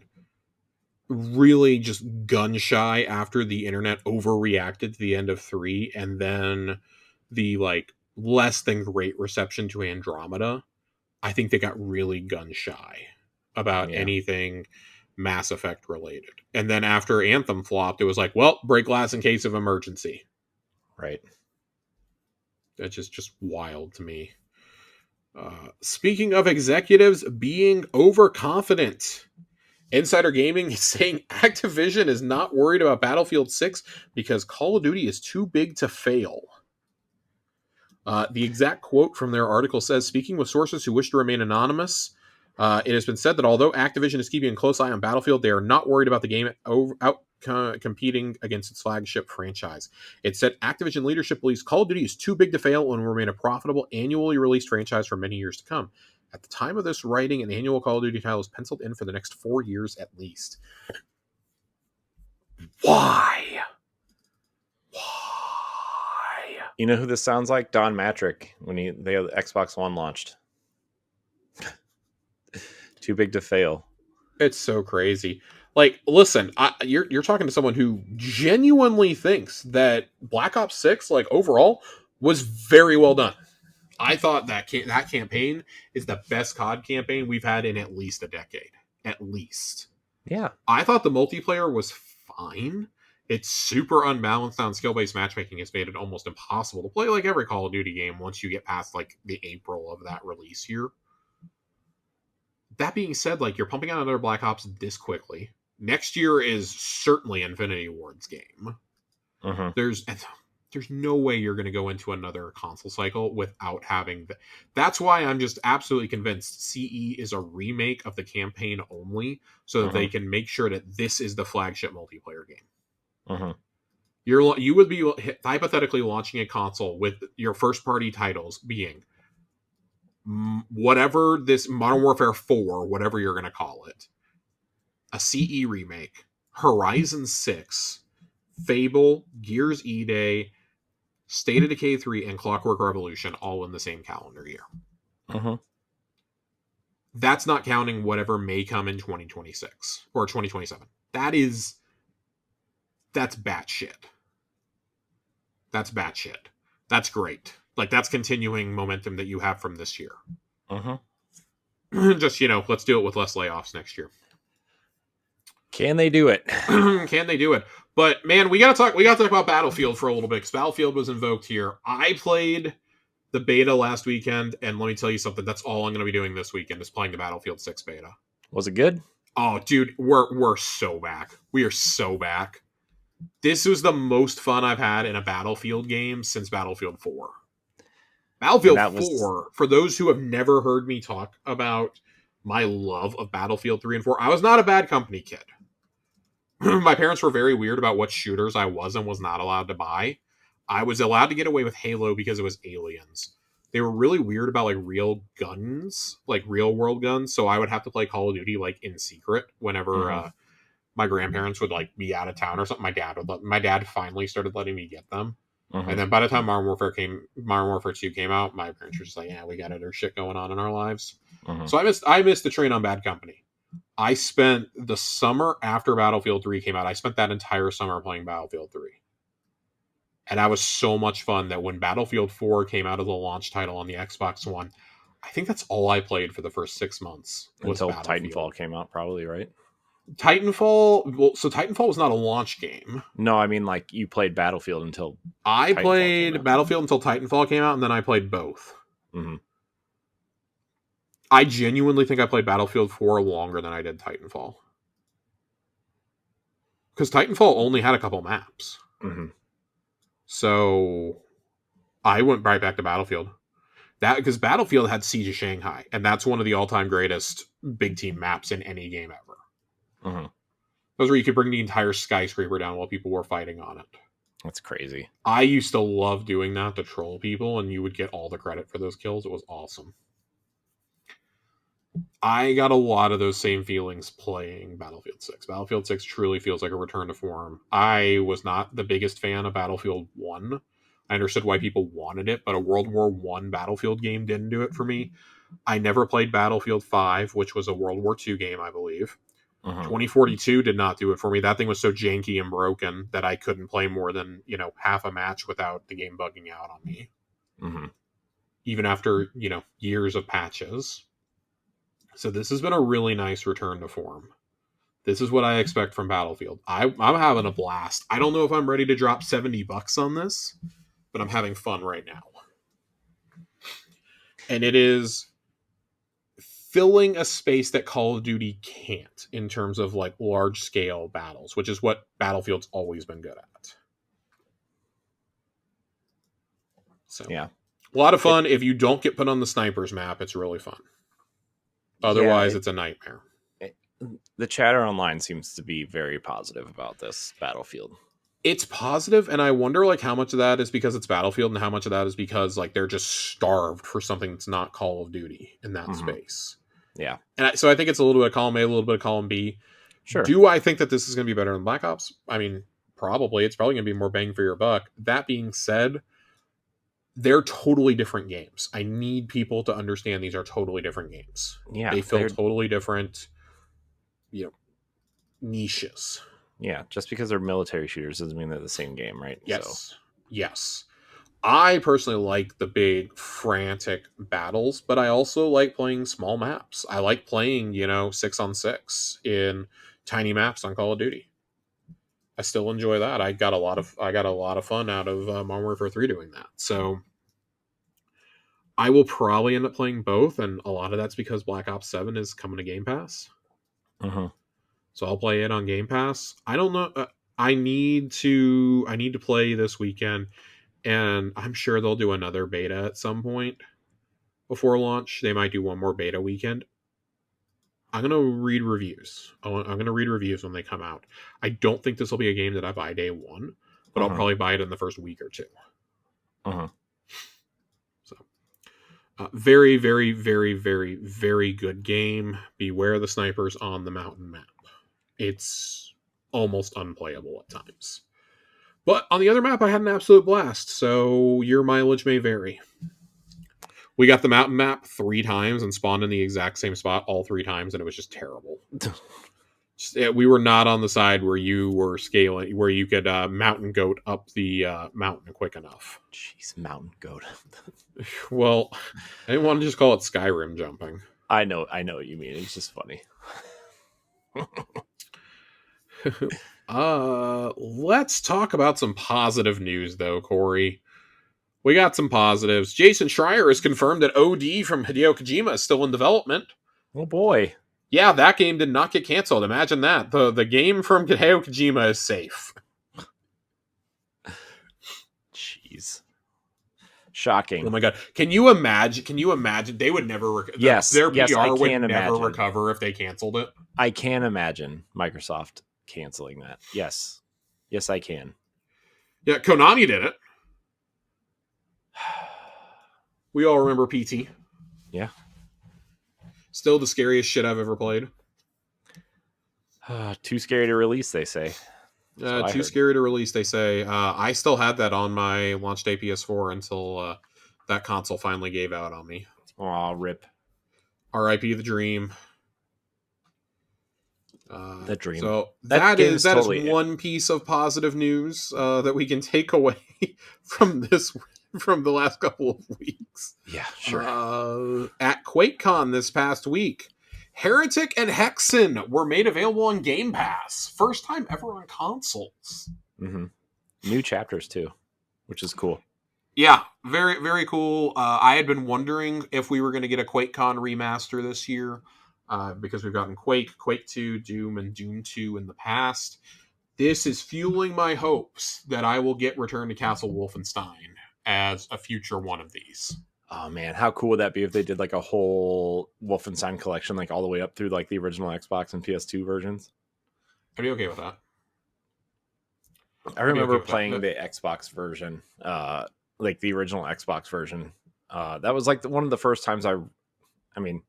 really just gun shy after the internet overreacted to the end of 3, and then the like less than great reception to Andromeda. I think they got really gun shy about anything Mass Effect related. And then after Anthem flopped, it was like, well, break glass in case of emergency. right. That's just wild to me. Speaking of executives being overconfident, Insider Gaming is saying Activision is not worried about Battlefield 6 because Call of Duty is too big to fail. The exact quote from their article says, speaking with sources who wish to remain anonymous, it has been said that although Activision is keeping a close eye on Battlefield, they are not worried about the game competing against its flagship franchise. It said Activision leadership believes Call of Duty is too big to fail and will remain a profitable, annually released franchise for many years to come. At the time of this writing, an annual Call of Duty title is penciled in for the next 4 years at least. Why? You know who this sounds like? Don Matrick when the Xbox One launched. Too big to fail. It's so crazy. Like, listen, you're talking to someone who genuinely thinks that Black Ops 6, like, overall, was very well done. I thought that campaign is the best COD campaign we've had in at least a decade. At least. Yeah. I thought the multiplayer was fine. It's super unbalanced on skill-based matchmaking. It's made it almost impossible to play like every Call of Duty game once you get past, like, the April of that release year. That being said, like, you're pumping out another Black Ops this quickly. Next year is certainly Infinity Ward's game. Uh-huh. There's no way you're going to go into another console cycle without having that's why I'm just absolutely convinced CE is a remake of the campaign only, so that they can make sure that this is the flagship multiplayer game. You would be hypothetically launching a console with your first party titles being whatever this Modern Warfare 4, whatever you're going to call it, a CE remake, Horizon 6, Fable, Gears E-Day, State of Decay 3, and Clockwork Revolution all in the same calendar year. That's not counting whatever may come in 2026 or 2027. That's batshit. That's batshit. That's great. Like, that's continuing momentum that you have from this year. Just, let's do it with less layoffs next year. Can they do it? Can they do it? But man, we gotta talk about Battlefield for a little bit, because Battlefield was invoked here. I played the beta last weekend, and let me tell you something. That's all I'm going to be doing this weekend is playing the Battlefield 6 beta. Was it good? Oh, dude, we're so back. We are so back. This was the most fun I've had in a Battlefield game since Battlefield 4. Battlefield 4, for those who have never heard me talk about my love of Battlefield 3 and 4, I was not a Bad Company kid. My parents were very weird about what shooters I was and was not allowed to buy. I was allowed to get away with Halo because it was aliens. They were really weird about like real guns, like real world guns. So I would have to play Call of Duty like in secret whenever my grandparents would like be out of town or something. My dad finally started letting me get them. And then by the time Modern Warfare 2 came out, my parents were just like, yeah, we got other shit going on in our lives. So I missed the train on Bad Company. I spent the summer after Battlefield 3 came out, I spent that entire summer playing Battlefield 3. And that was so much fun that when Battlefield 4 came out as a launch title on the Xbox One, I think that's all I played for the first 6 months. Until Titanfall came out, probably, right? Titanfall was not a launch game. No, I mean, like, you played Battlefield until I played Battlefield until Titanfall came out, and then I played both. I genuinely think I played Battlefield 4 longer than I did Titanfall. Because Titanfall only had a couple maps. Mm-hmm. So I went right back to Battlefield. Because Battlefield had Siege of Shanghai, and that's one of the all-time greatest big team maps in any game ever. Mm-hmm. Those where you could bring the entire skyscraper down while people were fighting on it. That's crazy. I used to love doing that to troll people, and you would get all the credit for those kills. It was awesome. I got a lot of those same feelings playing Battlefield 6. Battlefield 6 truly feels like a return to form. I was not the biggest fan of Battlefield 1. I understood why people wanted it, but a World War I Battlefield game didn't do it for me. I never played Battlefield 5, which was a World War II game, I believe. 2042 did not do it for me. That thing was so janky and broken that I couldn't play more than, half a match without the game bugging out on me. Mm-hmm. Even after, years of patches. So this has been a really nice return to form. This is what I expect from Battlefield. I'm having a blast. I don't know if I'm ready to drop $70 on this, but I'm having fun right now. And it is filling a space that Call of Duty can't in terms of like large scale battles, which is what Battlefield's always been good at. So yeah, a lot of fun. If you don't get put on the snipers map, it's really fun. Otherwise, it's a nightmare. The chatter online seems to be very positive about this Battlefield. It's positive, and I wonder like how much of that is because it's Battlefield and how much of that is because like they're just starved for something that's not Call of Duty in that space. Yeah. And so I think it's a little bit of column A, a little bit of column B. Sure. Do I think that this is going to be better than Black Ops? I mean, probably. It's probably going to be more bang for your buck. That being said, they're totally different games. I need people to understand these are totally different games. Yeah. They fill totally different, niches. Yeah, just because they're military shooters doesn't mean they're the same game, right? Yes. Yes. I personally like the big, frantic battles, but I also like playing small maps. I like playing, 6-on-6 in tiny maps on Call of Duty. I still enjoy that. I got a lot of fun out of Modern Warfare 3 doing that. So I will probably end up playing both, and a lot of that's because Black Ops 7 is coming to Game Pass. Mm-hmm. So I'll play it on Game Pass. I don't know. I need to play this weekend, and I'm sure they'll do another beta at some point before launch. They might do one more beta weekend. I'm going to read reviews. I'm going to read reviews when they come out. I don't think this will be a game that I buy day one, but I'll probably buy it in the first week or two. So, very, very, very, very, very good game. Beware the snipers on the mountain map. It's almost unplayable at times. But on the other map, I had an absolute blast, so your mileage may vary. We got the mountain map 3 times and spawned in the exact same spot all 3 times, and it was just terrible. We were not on the side where you were scaling, where you could mountain goat up the mountain quick enough. Jeez, mountain goat. Well, I didn't want to just call it Skyrim jumping. I know what you mean. It's just funny. Let's talk about some positive news, though, Corey. We got some positives. Jason Schreier has confirmed that OD from Hideo Kojima is still in development. Oh boy. Yeah, that game did not get canceled. Imagine that. The game from Hideo Kojima is safe. Jeez. Shocking. Oh my god. Can you imagine? They would never their PR would never recover if they canceled it. I can imagine Microsoft canceling that. Yes, I can. Yeah, Konami did it. We all remember PT. Yeah. Still the scariest shit I've ever played. Too scary to release, they say. Too scary to release, they say. I still had that on my launch day PS4 until that console finally gave out on me. Aw, rip. R.I.P. the dream. The dream. So that is one piece of positive news that we can take away from the last couple of weeks. Yeah, sure. At QuakeCon this past week, Heretic and Hexen were made available on Game Pass. First time ever on consoles. Mm-hmm. New chapters too, which is cool. Yeah, very, very cool. I had been wondering if we were going to get a QuakeCon remaster this year. Because we've gotten Quake 2, Doom, and Doom 2 in the past. This is fueling my hopes that I will get Return to Castle Wolfenstein as a future one of these. Oh man, how cool would that be if they did like a whole Wolfenstein collection, like all the way up through like the original Xbox and PS2 versions? I'd be okay with that. I remember playing the Xbox version, like the original Xbox version. That was like one of the first times I mean,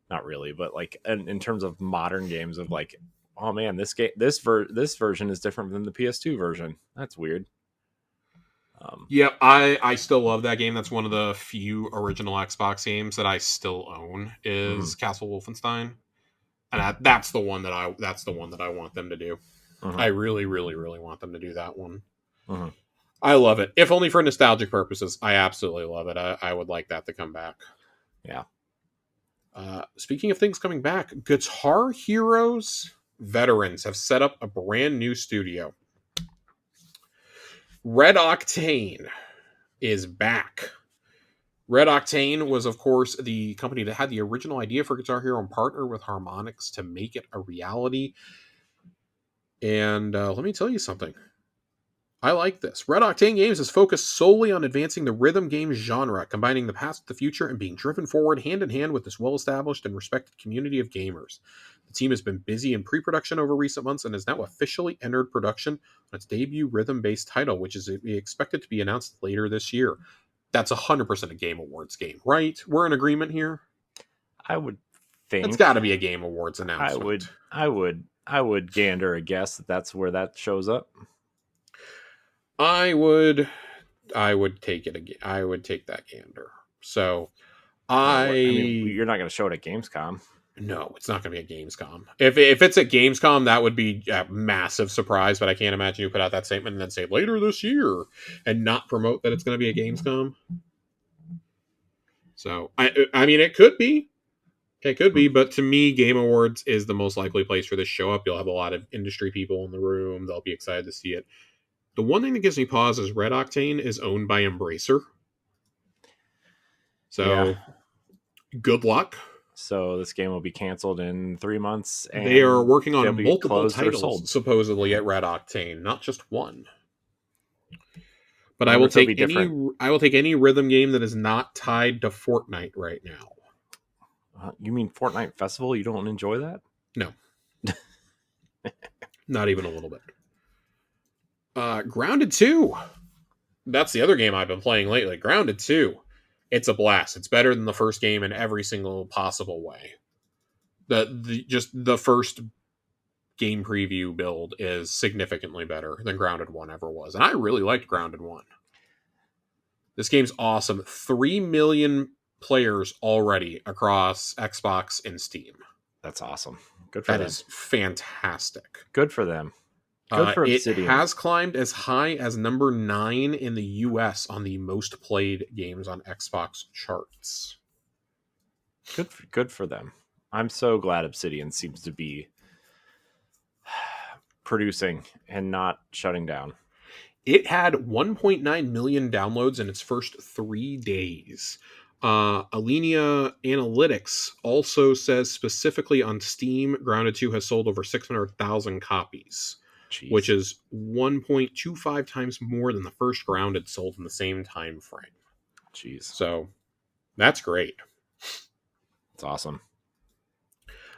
not really, but like in terms of modern games of like, oh man, this version is different than the PS2 version. That's weird. Yeah, I still love that game. That's one of the few original Xbox games that I still own is Castle Wolfenstein, and that's the one that I want them to do. I really, really, really want them to do that one. I love it. If only for nostalgic purposes, I absolutely love it. I would like that to come back. Yeah. Speaking of things coming back, Guitar Heroes veterans have set up a brand new studio. Red Octane is back. Red Octane was, of course, the company that had the original idea for Guitar Hero and partnered with Harmonix to make it a reality. And let me tell you something. I like this. Red Octane Games is focused solely on advancing the rhythm game genre, combining the past with the future and being driven forward hand in hand with this well-established and respected community of gamers. The team has been busy in pre-production over recent months and has now officially entered production on its debut rhythm-based title, which is expected to be announced later this year. That's 100% a Game Awards game, right? We're in agreement here? I would think it's got to be a Game Awards announcement. I would gander a guess that that's where that shows up. I would take it again. I would take that gander. So I mean, you're not going to show it at Gamescom. No, it's not going to be at Gamescom. If it's at Gamescom, that would be a massive surprise, but I can't imagine you put out that statement and then say later this year and not promote that it's going to be at Gamescom. So, I mean, it could be. It could be, but to me, Game Awards is the most likely place for this show up. You'll have a lot of industry people in the room. They'll be excited to see it. The one thing that gives me pause is Red Octane is owned by Embracer. So, good luck. So this game will be canceled in 3 months. And they are working on multiple titles, supposedly, at Red Octane, not just one. But I will take any rhythm game that is not tied to Fortnite right now. You mean Fortnite Festival? You don't enjoy that? No. Not even a little bit. Grounded 2. That's the other game I've been playing lately. Grounded 2. It's a blast. It's better than the first game in every single possible way. Just the first game preview build is significantly better than Grounded 1 ever was. And I really liked Grounded 1. This game's awesome. 3 million players already across Xbox and Steam. That's awesome. Good for them. That is fantastic. Good for them. Good for Obsidian. It has climbed as high as number 9 in the US on the most played games on Xbox charts. Good for them. I'm so glad Obsidian seems to be producing and not shutting down. It had 1.9 million downloads in its first 3 days. Alenia Analytics also says specifically on Steam, Grounded 2 has sold over 600,000 copies. Jeez. Which is 1.25 times more than the first Grounded sold in the same time frame. Jeez. So, that's great. It's awesome.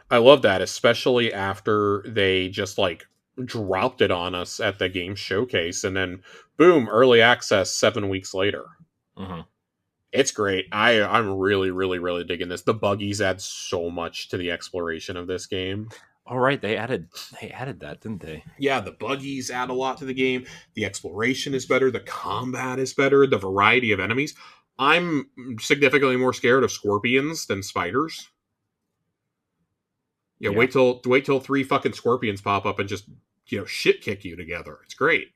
I love that, especially after they just, dropped it on us at the game showcase, and then, boom, early access 7 weeks later. Mm-hmm. It's great. I'm really, really, really digging this. The buggies add so much to the exploration of this game. All right, they added that, didn't they? Yeah, the buggies add a lot to the game. The exploration is better. The combat is better. The variety of enemies. I'm significantly more scared of scorpions than spiders. Yeah. Wait till 3 fucking scorpions pop up and just shit kick you together. It's great.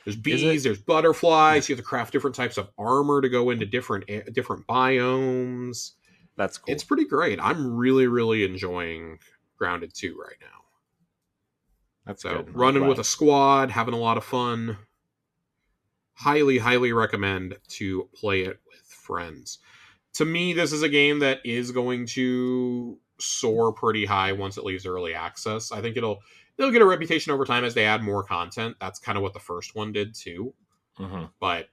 There's bees. There's butterflies. You have to craft different types of armor to go into different biomes. That's cool. It's pretty great. I'm really, really enjoying Grounded 2 right now. That's good. Running with a squad, having a lot of fun. Highly, highly recommend to play it with friends. To me, this is a game that is going to soar pretty high once it leaves early access. I think it'll they'll get a reputation over time as they add more content. That's kind of what the first one did too. Mm-hmm. But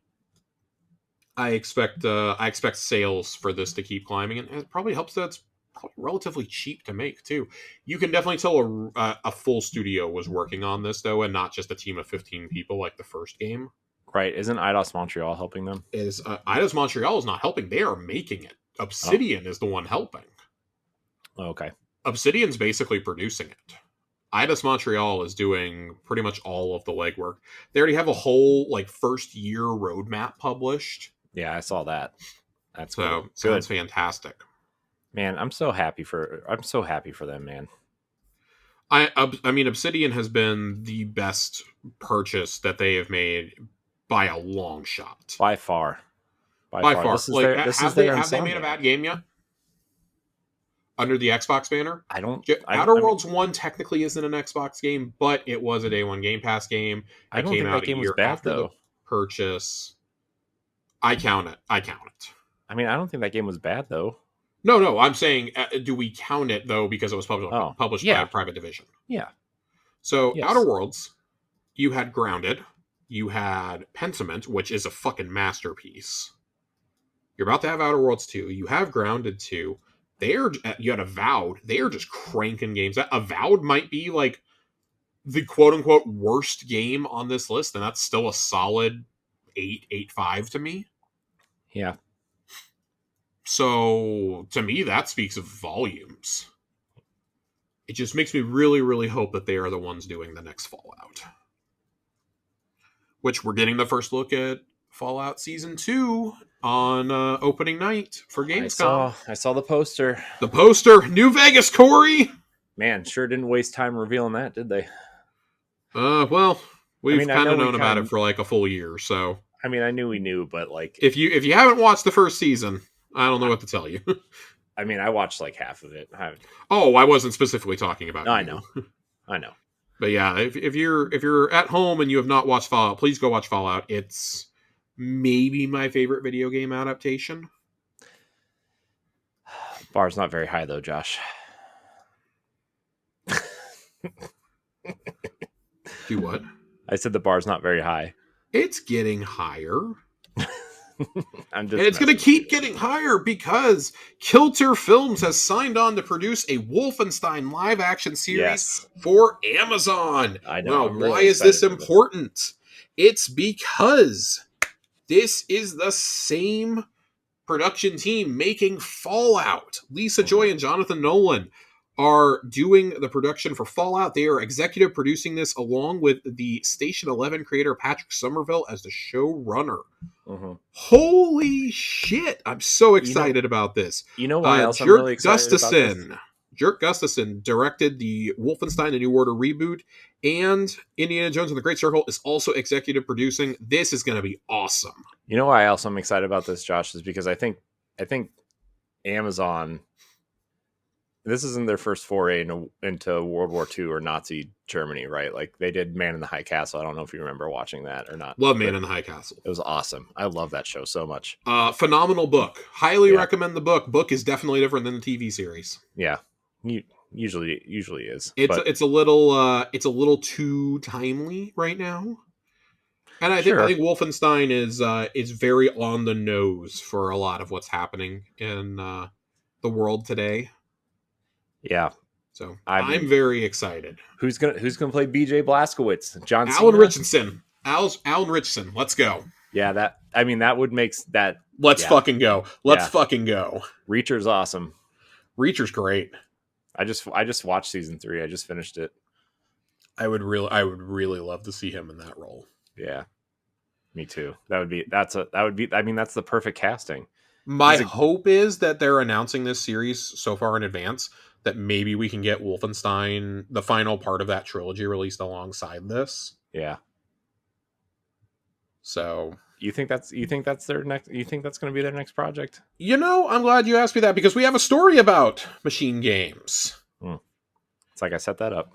I expect sales for this to keep climbing, and it probably helps that it's probably relatively cheap to make too. You can definitely tell a full studio was working on this though, and not just a team of 15 people like the first game. Right? Isn't Eidos Montreal helping them? Is Eidos Montreal is not helping; they are making it. Obsidian is the one helping. Okay. Obsidian's basically producing it. Eidos Montreal is doing pretty much all of the legwork. They already have a whole first year roadmap published. Yeah, I saw that. That's so cool. Sounds fantastic. Man, I'm so happy for them, man. I mean, Obsidian has been the best purchase that they have made by a long shot. By far. This is have they made a bad game yet? Under the Xbox banner? Outer Worlds 1 technically isn't an Xbox game, but it was a day one Game Pass game. I don't think that game was bad, though. The purchase. I count it. I mean, I don't think that game was bad, though. No, I'm saying, do we count it, though, because it was published by a private division? Yeah. So, yes. Outer Worlds, you had Grounded, you had Pentiment, which is a fucking masterpiece. You're about to have Outer Worlds 2, you have Grounded 2, you had Avowed, they are just cranking games. That Avowed might be, the quote-unquote worst game on this list, and that's still a solid 8.5 to me. Yeah. So, to me, that speaks of volumes. It just makes me really, really hope that they are the ones doing the next Fallout. Which we're getting the first look at Fallout Season 2 on opening night for Gamescom. I saw the poster. The poster! New Vegas, Corey! Man, sure didn't waste time revealing that, did they? Well, we've kind of known about it for a full year, so... I mean, I knew we knew, but If you haven't watched the first season... I don't know what to tell you. I mean, I watched half of it. I wasn't specifically talking about. No, I know. But yeah, if you're at home and you have not watched Fallout, please go watch Fallout. It's maybe my favorite video game adaptation. Bar's not very high though, Josh. Do what? I said the bar's not very high. It's getting higher. And it's going to keep getting higher because Kilter Films has signed on to produce a Wolfenstein live-action series for Amazon. I know. Now, why is this important? It's because this is the same production team making Fallout. Lisa Joy and Jonathan Nolan are doing the production for Fallout. They are executive producing this along with the Station 11 creator Patrick Somerville as the showrunner. Mm-hmm. Holy shit! I'm so excited about this. You know why else I'm really excited about this? Jerk Gustafson directed the Wolfenstein: A New Order reboot, and Indiana Jones and the Great Circle is also executive producing. This is going to be awesome. You know why else I'm excited about this, Josh, is because I think Amazon... This isn't their first foray into World War II or Nazi Germany, right? They did Man in the High Castle. I don't know if you remember watching that or not. Love Man in the High Castle. It was awesome. I love that show so much. Phenomenal book. Highly recommend the book. Book is definitely different than the TV series. Yeah, usually is. It's a little too timely right now, and I think Wolfenstein is very on the nose for a lot of what's happening in the world today. Yeah, so I'm very excited. Who's gonna play BJ Blazkowicz? John Alan Richardson. Alan Richardson. Let's go. Yeah, that would make that. Let's fucking go. Let's fucking go. Reacher's awesome. Reacher's great. I just watched season 3. I just finished it. I would really love to see him in that role. Yeah, me too. That would be. I mean, that's the perfect casting. My hope is that they're announcing this series so far in advance that maybe we can get Wolfenstein, the final part of that trilogy, released alongside this. Yeah. So you think that's their next? You think that's going to be their next project? I'm glad you asked me that because we have a story about MachineGames. It's like I set that up.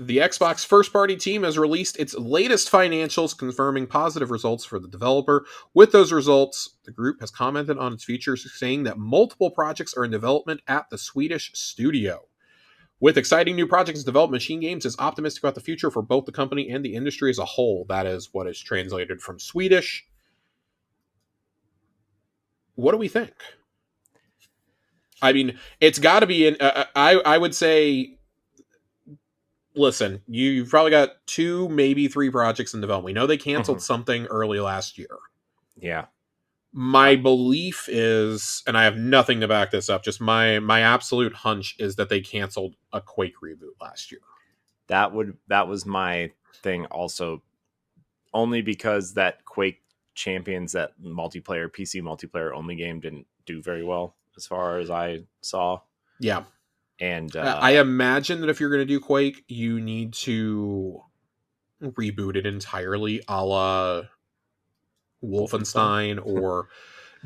The Xbox first-party team has released its latest financials confirming positive results for the developer. With those results, the group has commented on its features, saying that multiple projects are in development at the Swedish studio. With exciting new projects developed, MachineGames is optimistic about the future for both the company and the industry as a whole. That is what is translated from Swedish. What do we think? I mean, it's got to be in. I would say, listen, you've probably got 2, maybe 3 projects in development. We know they canceled something early last year. Yeah. My belief is, and I have nothing to back this up, just my absolute hunch is that they canceled a Quake reboot last year. That was my thing also, only because that Quake Champions, that multiplayer, PC multiplayer only game, didn't do very well as far as I saw. Yeah. And I imagine that if you're going to do Quake, you need to reboot it entirely, a la Wolfenstein or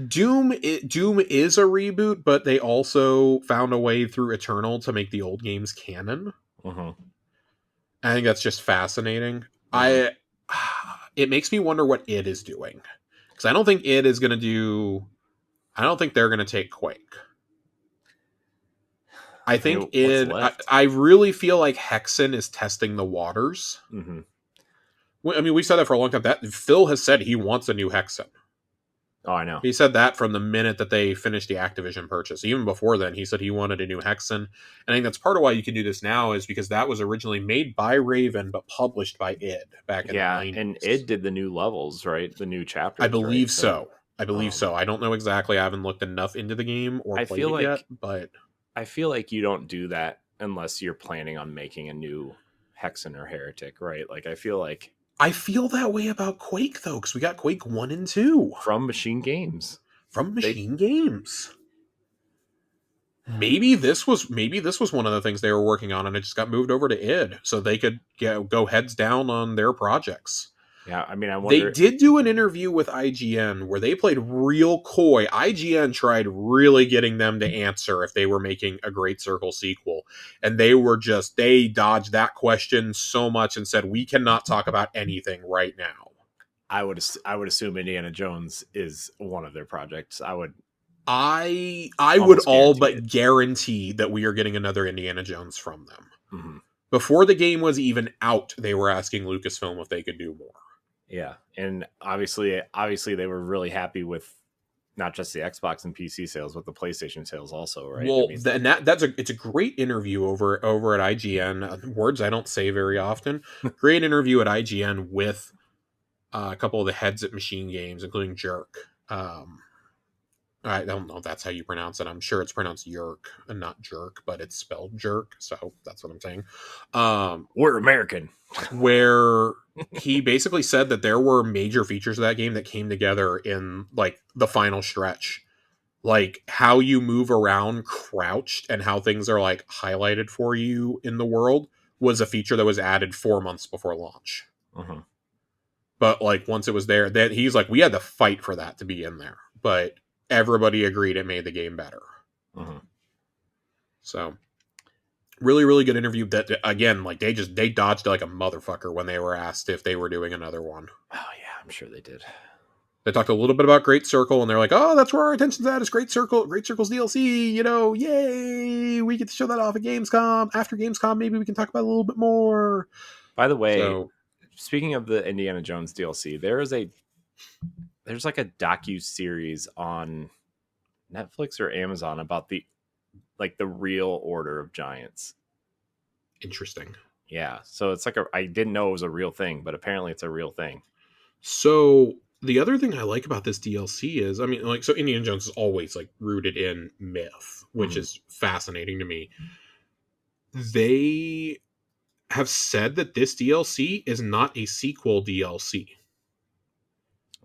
Doom. Doom is a reboot, but they also found a way through Eternal to make the old games canon. I think that's just fascinating. It makes me wonder what id is doing, because I don't think id is going to do. I don't think they're going to take Quake. I think I really feel like Hexen is testing the waters. I mean, we said that for a long time. That Phil has said he wants a new Hexen. Oh, I know. He said that from the minute that they finished the Activision purchase. Even before then, he said he wanted a new Hexen. And I think that's part of why you can do this now, is because that was originally made by Raven, but published by id back in the 90s. And id did the new levels, right? The new chapters. I believe so. I believe so. I don't know exactly. I haven't looked enough into the game or played it yet, but I feel like you don't do that unless you're planning on making a new Hexen or Heretic, right? Like, I feel that way about Quake, though, because we got Quake 1 and 2 from MachineGames. MachineGames. Maybe this was one of the things they were working on, and it just got moved over to id, so they could go heads down on their projects. Yeah, I mean, I wonder. They did do an interview with IGN where they played real coy. IGN tried really getting them to answer if they were making a Great Circle sequel. And they dodged that question so much and said, we cannot talk about anything right now. I would assume Indiana Jones is one of their projects. I would all but guarantee that we are getting another Indiana Jones from them. Before the game was even out, they were asking Lucasfilm if they could do more. Yeah, and obviously they were really happy with not just the Xbox and PC sales, but the PlayStation sales also, right? Well, it's a great interview over at IGN. Words I don't say very often. Great interview at IGN with a couple of the heads at MachineGames, including Jerk. I don't know if that's how you pronounce it. I'm sure it's pronounced Yerk and not Jerk, but it's spelled Jerk, so that's what I'm saying. We're American. Where he basically said that there were major features of that game that came together in like the final stretch. Like how you move around crouched and how things are like highlighted for you in the world was a feature that was added 4 months before launch. But like once it was there, that he's like, we had to fight for that to be in there. But everybody agreed it made the game better. So really, really good interview. That again, like they dodged like a motherfucker when they were asked if they were doing another one. Oh yeah, I'm sure they did. They talked a little bit about Great Circle, and they're like, "Oh, that's where our attention's at. Is Great Circle's DLC. You know, yay! We get to show that off at Gamescom. After Gamescom, maybe we can talk about it a little bit more." By the way, speaking of the Indiana Jones DLC, there's like a docu-series on Netflix or Amazon about the real Order of Giants. Interesting. Yeah. So it's like I didn't know it was a real thing, but apparently it's a real thing. So the other thing I like about this DLC is, I mean, like, so Indiana Jones is always like rooted in myth, which is fascinating to me. They have said that this DLC is not a sequel DLC.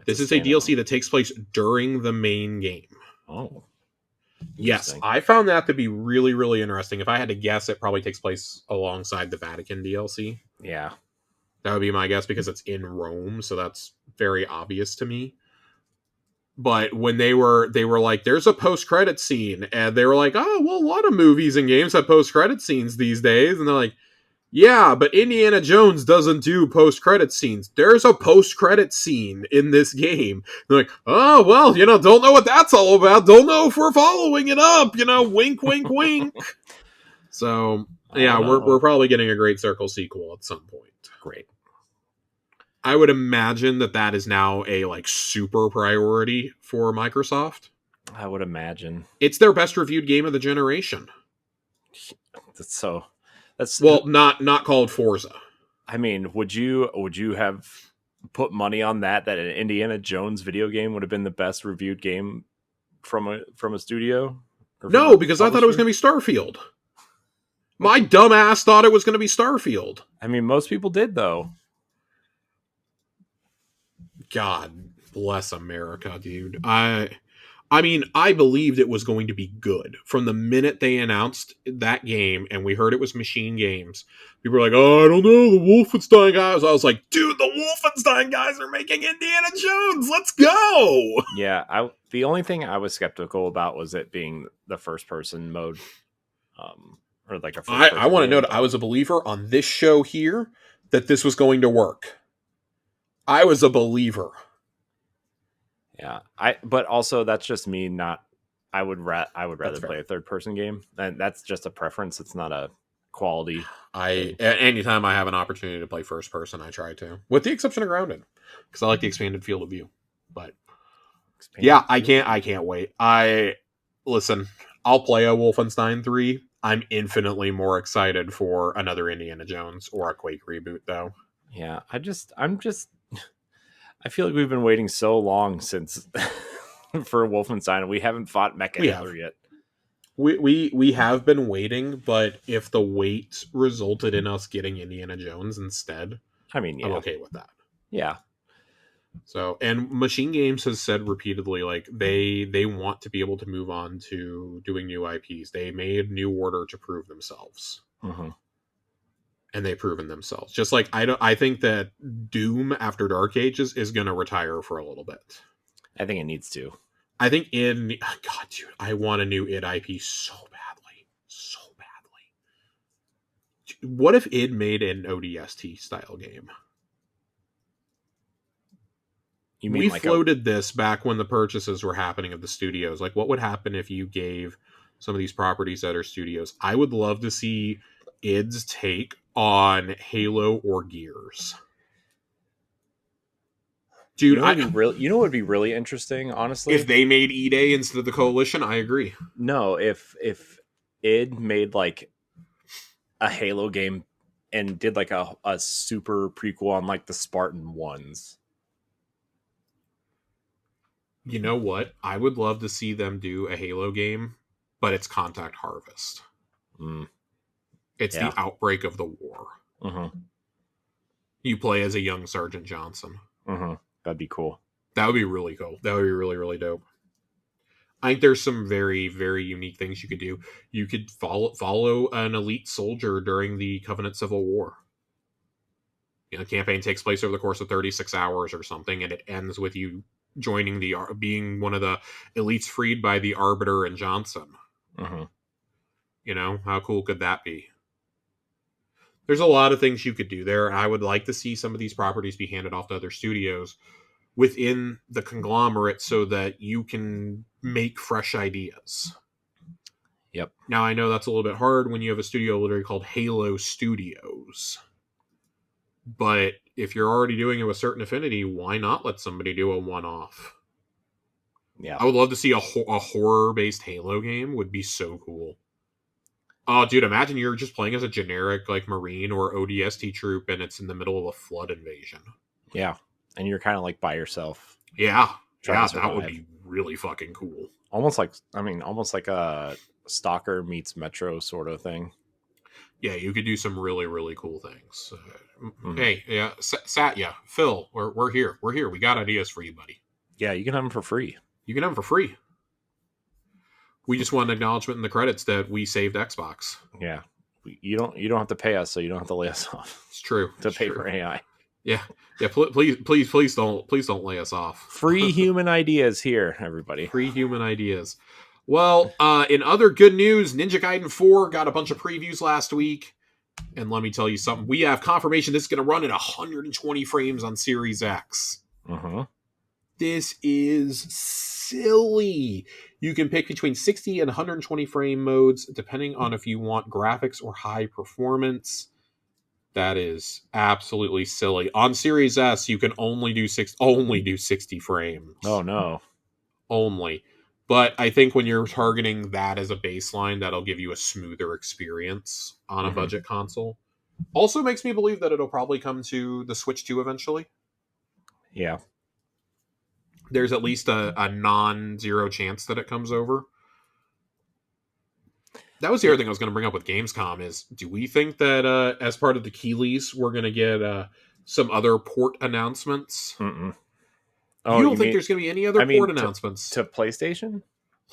This is a DLC that takes place during the main game. Oh. Yes, I found that to be really, really interesting. If I had to guess, it probably takes place alongside the Vatican DLC. Yeah. That would be my guess because it's in Rome, so that's very obvious to me. But when they were like, there's a post-credit scene, and they were like, oh, well, a lot of movies and games have post-credit scenes these days. And they're like, yeah, but Indiana Jones doesn't do post-credit scenes. There's a post-credit scene in this game. They're like, oh, well, don't know what that's all about. Don't know if we're following it up. Wink, wink, wink. So, Yeah, we're probably getting a Great Circle sequel at some point. Great. I would imagine that is now a super priority for Microsoft. I would imagine it's their best reviewed game of the generation. That's not called Forza. I mean, would you have put money on that an Indiana Jones video game would have been the best reviewed game from a studio? No, because I thought it was going to be Starfield. My dumb ass thought it was going to be Starfield. I mean, most people did, though. God bless America, dude. I mean, I believed it was going to be good from the minute they announced that game, and we heard it was MachineGames. People were like, "Oh, I don't know, the Wolfenstein guys." I was like, "Dude, the Wolfenstein guys are making Indiana Jones. Let's go!" Yeah, the only thing I was skeptical about was it being the first-person mode, or like a. I want to note, I was a believer on this show here that this was going to work. I was a believer. Yeah, but also that's just me. I would rather play a third person game, and that's just a preference. It's not a quality. Anytime I have an opportunity to play first person, I try to, with the exception of Grounded, because I like the expanded field of view. But I can't wait. Listen, I'll play a Wolfenstein 3. I'm infinitely more excited for another Indiana Jones or a Quake reboot, though. Yeah, I feel like we've been waiting so long since for Wolfenstein, and we haven't fought Mecha Hitler yet. We have been waiting, but if the wait resulted in us getting Indiana Jones instead, I mean, I'm okay with that. Yeah. So, and MachineGames has said repeatedly, they want to be able to move on to doing new IPs. They made New Order to prove themselves. Mm-hmm. And they've proven themselves. Just like I think that Doom After Dark Ages is going to retire for a little bit. I think it needs to. I think God, dude, I want a new id IP so badly. What if id made an ODST style game? You mean we floated this back when the purchases were happening of the studios. Like, what would happen if you gave some of these properties that are studios? I would love to see id's take on Halo or Gears. Dude, you know what would be really interesting, honestly? If they made id instead of the Coalition, I agree. No, if id made like a Halo game and did like a super prequel on like the Spartan ones. You know what? I would love to see them do a Halo game, but it's Contact Harvest. It's the outbreak of the war. Mm-hmm. You play as a young Sergeant Johnson. Mm-hmm. That'd be cool. That would be really cool. That would be really, really dope. I think there's some very, very unique things you could do. You could follow an elite soldier during the Covenant Civil War. The campaign takes place over the course of 36 hours or something, and it ends with you joining being one of the elites freed by the Arbiter and Johnson. Mm-hmm. How cool could that be? There's a lot of things you could do there. I would like to see some of these properties be handed off to other studios within the conglomerate so that you can make fresh ideas. Yep. Now, I know that's a little bit hard when you have a studio literally called Halo Studios. But if you're already doing it with certain affinity, why not let somebody do a one-off? Yeah. I would love to see a horror-based Halo game. Would be so cool. Oh, dude, imagine you're just playing as a generic Marine or ODST troop and it's in the middle of a flood invasion. Yeah. And you're kind of by yourself. Yeah. That would be really fucking cool. Almost like a Stalker meets Metro sort of thing. Yeah, you could do some really, really cool things. Hey, yeah, Satya, Phil, we're here. We're here. We got ideas for you, buddy. Yeah, you can have them for free. We just want an acknowledgement in the credits that we saved Xbox. Yeah, you don't have to pay us, so you don't have to lay us off. It's true. Pay for AI. Yeah. Please don't lay us off. Free human ideas here, everybody. Free human ideas. Well, in other good news, Ninja Gaiden 4 got a bunch of previews last week. And let me tell you something. We have confirmation this is going to run at 120 frames on Series X. Mm-hmm. This is silly. You can pick between 60 and 120 frame modes, depending on if you want graphics or high performance. That is absolutely silly. On Series S, you can only do 60 frames. Oh no. Only. But I think when you're targeting that as a baseline, that'll give you a smoother experience on a budget console. Also makes me believe that it'll probably come to the Switch 2 eventually. Yeah. There's at least a non-zero chance that it comes over. That was the other thing I was going to bring up with Gamescom is, do we think that as part of the Keeleys, we're going to get some other port announcements? Mm-mm. You don't think there's going to be any other port announcements? To PlayStation?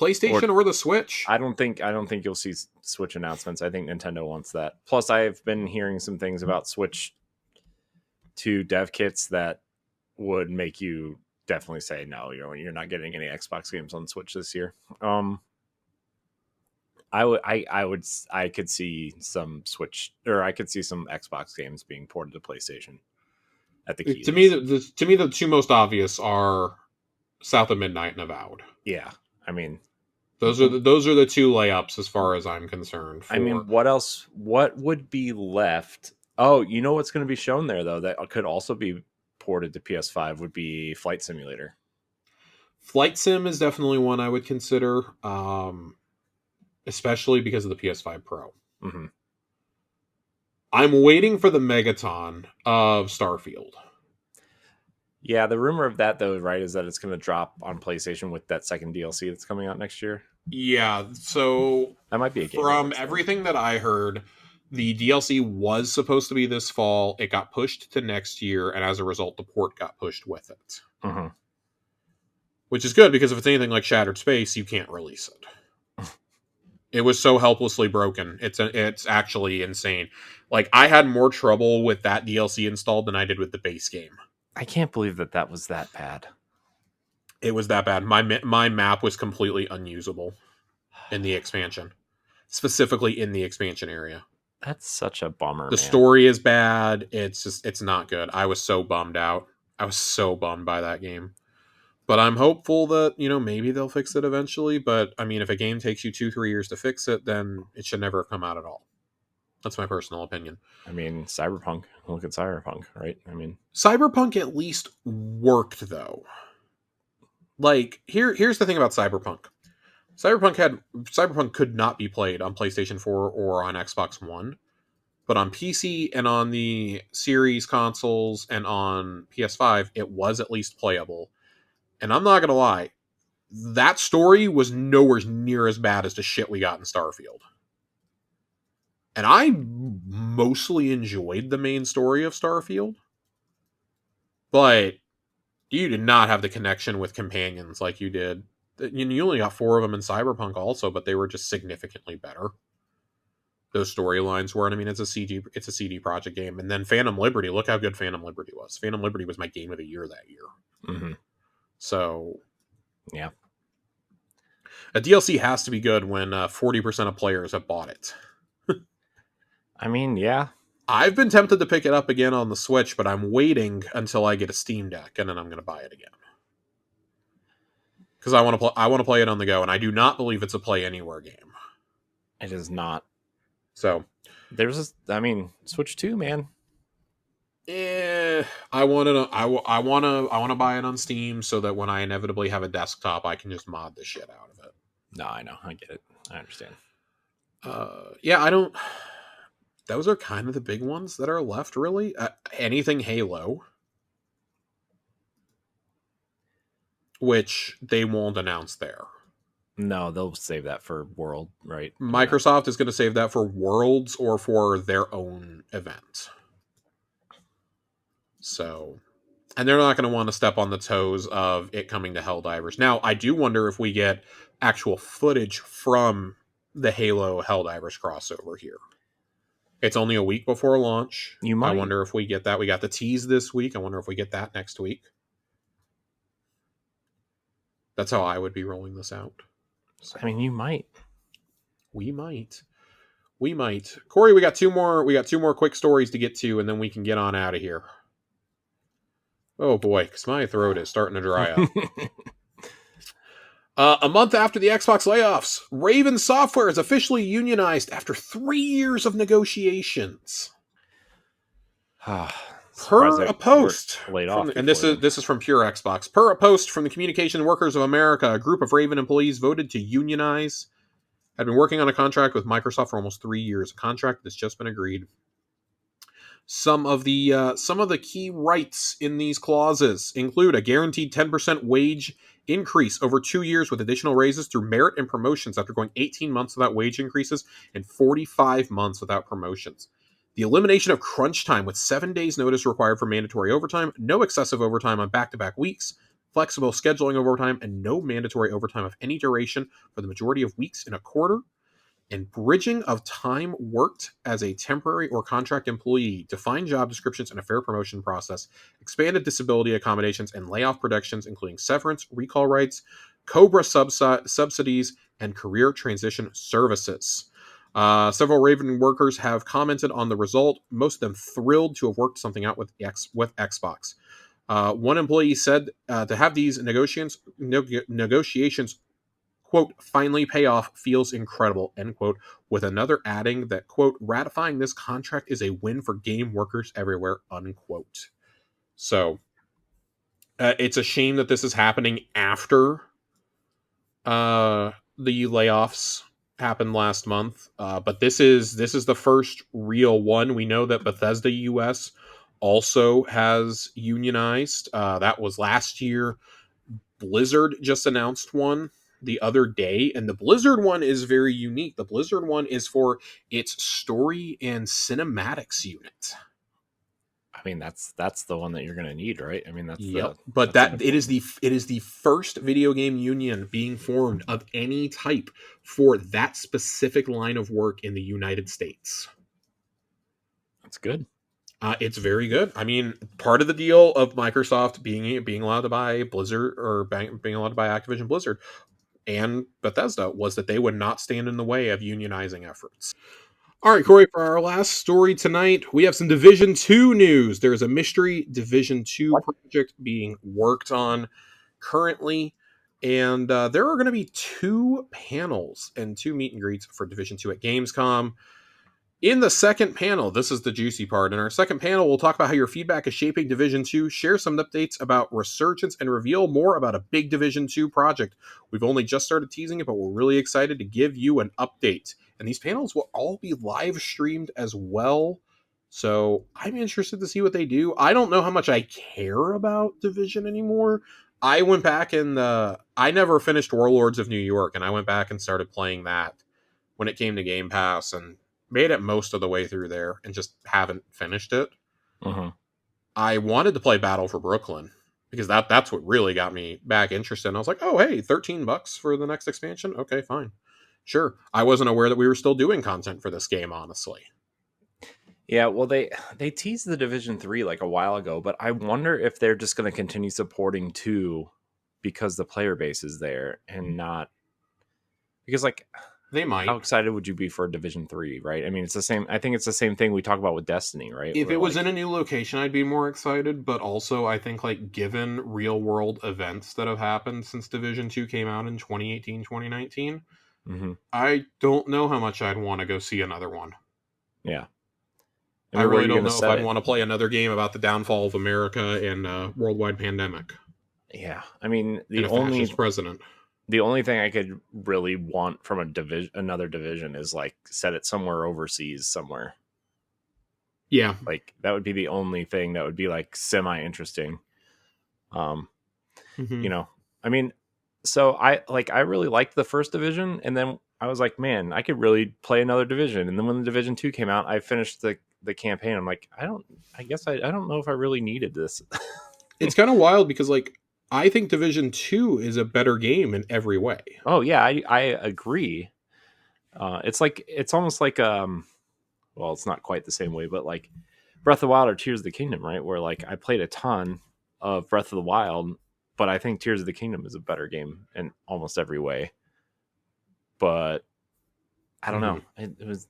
PlayStation or the Switch? I don't think you'll see Switch announcements. I think Nintendo wants that. Plus, I've been hearing some things about Switch 2 dev kits that would make you definitely say no. You're not getting any Xbox games on Switch this year. I could see some Switch, or I could see some Xbox games being ported to PlayStation at the key. To me, the two most obvious are South of Midnight and Avowed. Yeah, I mean, those are the two layups as far as I'm concerned. I mean, what else? What would be left? Oh, you know what's going to be shown there though that could also be ported to PS5 would be Flight Simulator. Flight Sim is definitely one I would consider, especially because of the PS5 Pro. Mm-hmm. I'm waiting for the Megaton of Starfield. Yeah, the rumor of that, though, right, is that it's going to drop on PlayStation with that second DLC that's coming out next year. Yeah, so that might be a game. From everything that I heard, the DLC was supposed to be this fall. It got pushed to next year, and as a result, the port got pushed with it. Mm-hmm. Which is good, because if it's anything like Shattered Space, you can't release it. It was so helplessly broken. It's actually insane. Like, I had more trouble with that DLC installed than I did with the base game. I can't believe that was that bad. It was that bad. My map was completely unusable in the expansion. Specifically in the expansion area. That's such a bummer, The story is bad. It's not good. I was so bummed out. I was so bummed by that game. But I'm hopeful that, maybe they'll fix it eventually. But, I mean, if a game takes you 2-3 years to fix it, then it should never come out at all. That's my personal opinion. I mean, Cyberpunk. Look at Cyberpunk, right? I mean, Cyberpunk at least worked, though. Like, here's the thing about Cyberpunk. Cyberpunk could not be played on PlayStation 4 or on Xbox One. But on PC and on the Series consoles and on PS5, it was at least playable. And I'm not going to lie, that story was nowhere near as bad as the shit we got in Starfield. And I mostly enjoyed the main story of Starfield. But you did not have the connection with companions like you did. You only got 4 of them in Cyberpunk also, but they were just significantly better. Those storylines were, and I mean, it's a CD Projekt game. And then Phantom Liberty, look how good Phantom Liberty was. Phantom Liberty was my game of the year that year. Mm-hmm. So, yeah. A DLC has to be good when 40% of players have bought it. I mean, yeah. I've been tempted to pick it up again on the Switch, but I'm waiting until I get a Steam Deck, and then I'm going to buy it again. Because I want to play it on the go, and I do not believe it's a Play Anywhere game. It is not. So there's Switch 2, man. I want to buy it on Steam so that when I inevitably have a desktop, I can just mod the shit out of it. No, I know. I get it. I understand. I don't... Those are kind of the big ones that are left, really. Anything Halo. Which they won't announce there. No, they'll save that for World, right? Microsoft is going to save that for Worlds or for their own event. So... And they're not going to want to step on the toes of it coming to Helldivers. Now, I do wonder if we get actual footage from the Halo Helldivers crossover here. It's only a week before launch. You might. I wonder if we get that. We got the tease this week. I wonder if we get that next week. That's how I would be rolling this out. So, I mean, you might. We might. Corey, we got two more quick stories to get to, and then we can get on out of here. Oh boy, because my throat is starting to dry up. A month after the Xbox layoffs, Raven Software is officially unionized after 3 years of negotiations. Per a post laid from, off, and this is from Pure Xbox. Per a post from the Communication Workers of America, a group of Raven employees voted to unionize. Had been working on a contract with Microsoft for almost 3 years. A contract that's just been agreed. Some of the key rights in these clauses include a guaranteed 10% wage increase over 2 years with additional raises through merit and promotions after going 18 months without wage increases and 45 months without promotions. The elimination of crunch time with 7 days notice required for mandatory overtime, no excessive overtime on back-to-back weeks, flexible scheduling of overtime, and no mandatory overtime of any duration for the majority of weeks in a quarter, and bridging of time worked as a temporary or contract employee, defined job descriptions and a fair promotion process, expanded disability accommodations and layoff protections, including severance, recall rights, COBRA subsidies, and career transition services. Several Raven workers have commented on the result, most of them thrilled to have worked something out with Xbox. One employee said to have these negotiations quote, finally pay off feels incredible, end quote, with another adding that, quote, ratifying this contract is a win for game workers everywhere, unquote. So, it's a shame that this is happening after the layoffs happened last month, but this is the first real one. We know that Bethesda US also has unionized. That was last year. Blizzard just announced one the other day, and the Blizzard one is very unique. The Blizzard one is for its story and cinematics unit. I mean, that's the one that you're going to need, right? I mean, it is the first video game union being formed of any type for that specific line of work in the United States. That's good. It's very good. I mean, part of the deal of Microsoft being allowed to buy Blizzard or being allowed to buy Activision Blizzard and Bethesda was that they would not stand in the way of unionizing efforts. All right, Corey, for our last story tonight, we have some Division 2 news. There's a mystery Division 2 project being worked on currently, and there are going to be 2 panels and 2 meet and greets for Division 2 at Gamescom. In the second panel, this is the juicy part. In our second panel, we'll talk about how your feedback is shaping Division 2, share some updates about Resurgence, and reveal more about a big Division 2 project. We've only just started teasing it, but we're really excited to give you an update. And these panels will all be live streamed as well. So I'm interested to see what they do. I don't know how much I care about Division anymore. I went back and I never finished Warlords of New York, and I went back and started playing that when it came to Game Pass, and made it most of the way through there and just haven't finished it. Uh-huh. I wanted to play Battle for Brooklyn because that's what really got me back interested. And I was like, oh, hey, $13 for the next expansion? Okay, fine. Sure. I wasn't aware that we were still doing content for this game, honestly. Yeah, well, they teased the Division 3 like a while ago, but I wonder if they're just going to continue supporting 2 because the player base is there and not... Because, like... They might. How excited would you be for Division 3, right? I mean, it's the same. I think it's the same thing we talk about with Destiny, right? If it was in a new location, I'd be more excited. But also, I think, like, given real world events that have happened since Division 2 came out in 2018, 2019, I don't know how much I'd want to go see another one. Yeah. I really don't know if I'd want to play another game about the downfall of America and a worldwide pandemic. Yeah. I mean, the only president. The only thing I could really want from another division is like set it somewhere overseas somewhere. Yeah. Like that would be the only thing that would be like semi interesting. You know, I mean, so I really liked the first division, and then I was like, man, I could really play another division. And then when the Division 2 came out, I finished the campaign. I'm like, I don't know if I really needed this. It's kind of wild because like, I think Division 2 is a better game in every way. Oh yeah, I agree. It's almost like well, it's not quite the same way, but like Breath of the Wild or Tears of the Kingdom, right? Where like I played a ton of Breath of the Wild, but I think Tears of the Kingdom is a better game in almost every way. But I don't know. It was,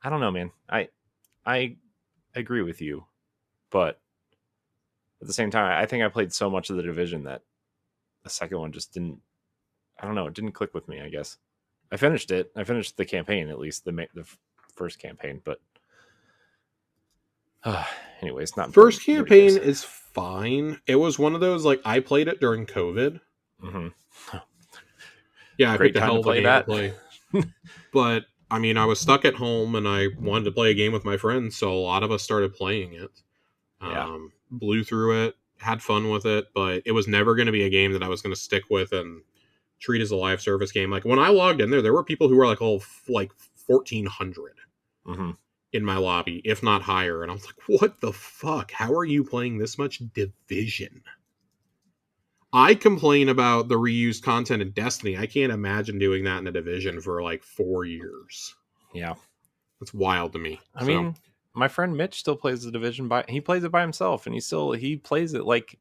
I don't know, man. I agree with you, but at the same time, I think I played so much of the Division that the second one just didn't. I don't know. It didn't click with me. I guess I finished it. I finished the campaign, at least the first campaign. But anyways, not First important. campaign is fine. It was one of those, like, I played it during COVID. Mm-hmm. Yeah, I Great picked a time hell to of a play game to that. play. But I mean, I was stuck at home and I wanted to play a game with my friends, so a lot of us started playing it. Yeah. Blew through it, had fun with it, but it was never going to be a game that I was going to stick with and treat as a live service game. Like when I logged in there were people who were like 1,400 Mm-hmm. in my lobby, if not higher, and I was like, "What the fuck? How are you playing this much Division?" I complain about the reused content in Destiny. I can't imagine doing that in a Division for like 4 years. Yeah. That's wild to me. I mean, my friend Mitch still plays the Division he plays it by himself, and he plays it like,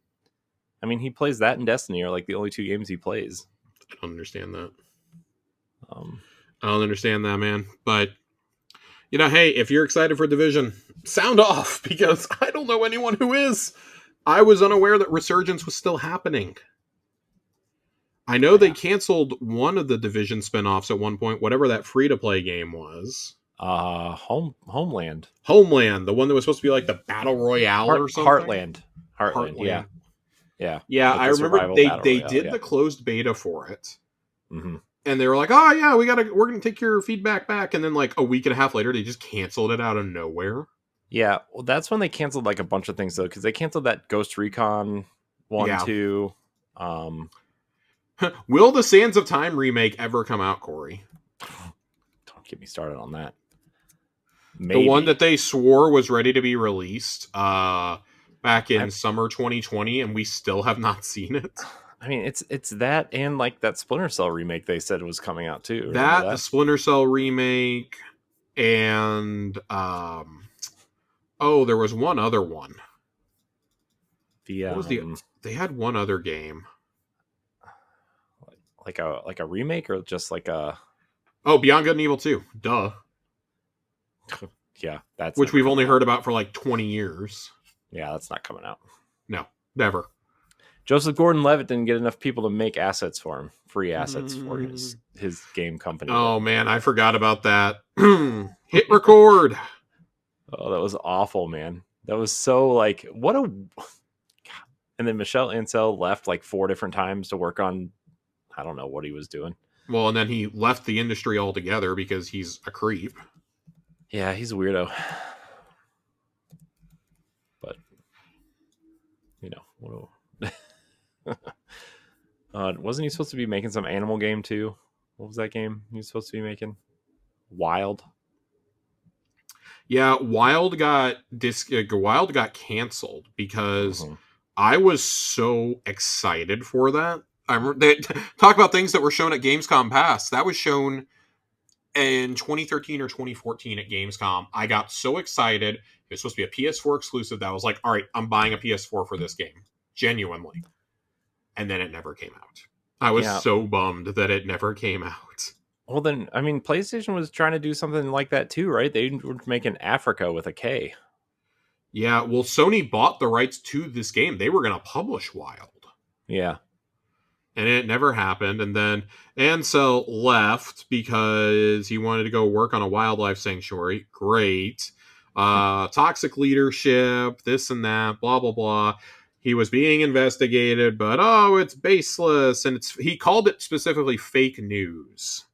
I mean, he plays that and Destiny are like the only two games he plays. I don't understand that. Um, I don't understand that, man. But hey, if you're excited for Division, sound off, because I don't know anyone who is. I was unaware that Resurgence was still happening. I know they canceled one of the Division spinoffs at one point, whatever that free-to-play game was. Homeland, the one that was supposed to be like the Battle Royale or something. Heartland. Yeah. Like I remember they did yeah. the closed beta for it. Mm-hmm. And they were like, "Oh yeah, we're gonna take your feedback back." And then like a week and a half later, they just canceled it out of nowhere. Yeah, well, that's when they canceled like a bunch of things though, because they canceled that Ghost Recon 1, 2. Will the Sands of Time remake ever come out, Corey? Don't get me started on that. Maybe. The one that they swore was ready to be released back in summer 2020, and we still have not seen it. I mean, it's that and like that Splinter Cell remake they said was coming out too. That the Splinter Cell remake, and there was one other one. What was they had one other game. Like a remake or just like a Beyond Good and Evil 2. Duh. Yeah, that's which we've only heard about for like 20 years. Yeah, that's not coming out. No, never. Joseph Gordon-Levitt didn't get enough people to make assets for him, free assets for his game company. Oh man, I forgot about that. Hit record. Oh, that was awful, man. That was so like what a. And then Michel Ancel left like 4 different times to work on. I don't know what he was doing. Well, and then he left the industry altogether because he's a creep. Yeah, he's a weirdo. But wasn't he supposed to be making some animal game too? What was that game he was supposed to be making? Wild. Yeah, Wild got canceled because I was so excited for that. I remember they talk about things that were shown at Gamescom past. That was shown in 2013 or 2014 at Gamescom. I got so excited. It was supposed to be a PS4 exclusive that I was like, all right, I'm buying a PS4 for this game. Genuinely. And then it never came out. I was so bummed that it never came out. Well, then, I mean, PlayStation was trying to do something like that too, right? They were making Africa with a K. Yeah, well, Sony bought the rights to this game. They were going to publish Wild. Yeah. And it never happened. And then Ansel left because he wanted to go work on a wildlife sanctuary. Great. Toxic leadership, this and that, blah, blah, blah. He was being investigated, but it's baseless. And he called it specifically fake news.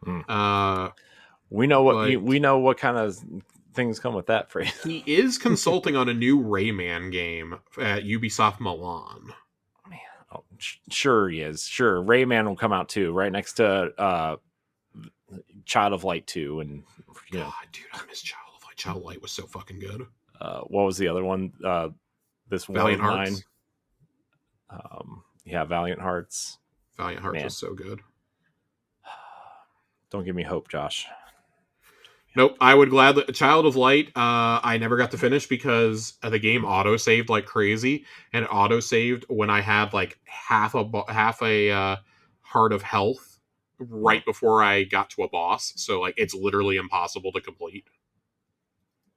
We know what kind of things come with that phrase. He is consulting on a new Rayman game at Ubisoft Milan. Man, sure he is. Sure, Rayman will come out too, right next to Child of Light 2, and God, dude, I miss Child of Light. Child of Light was so fucking good. What was the other one? This Valiant Hearts. Valiant Hearts. Valiant Hearts was so good. Don't give me hope, Josh. Nope, I would gladly. Child of Light, I never got to finish because the game auto-saved like crazy, and it auto-saved when I had like half a heart of health right before I got to a boss. So like it's literally impossible to complete,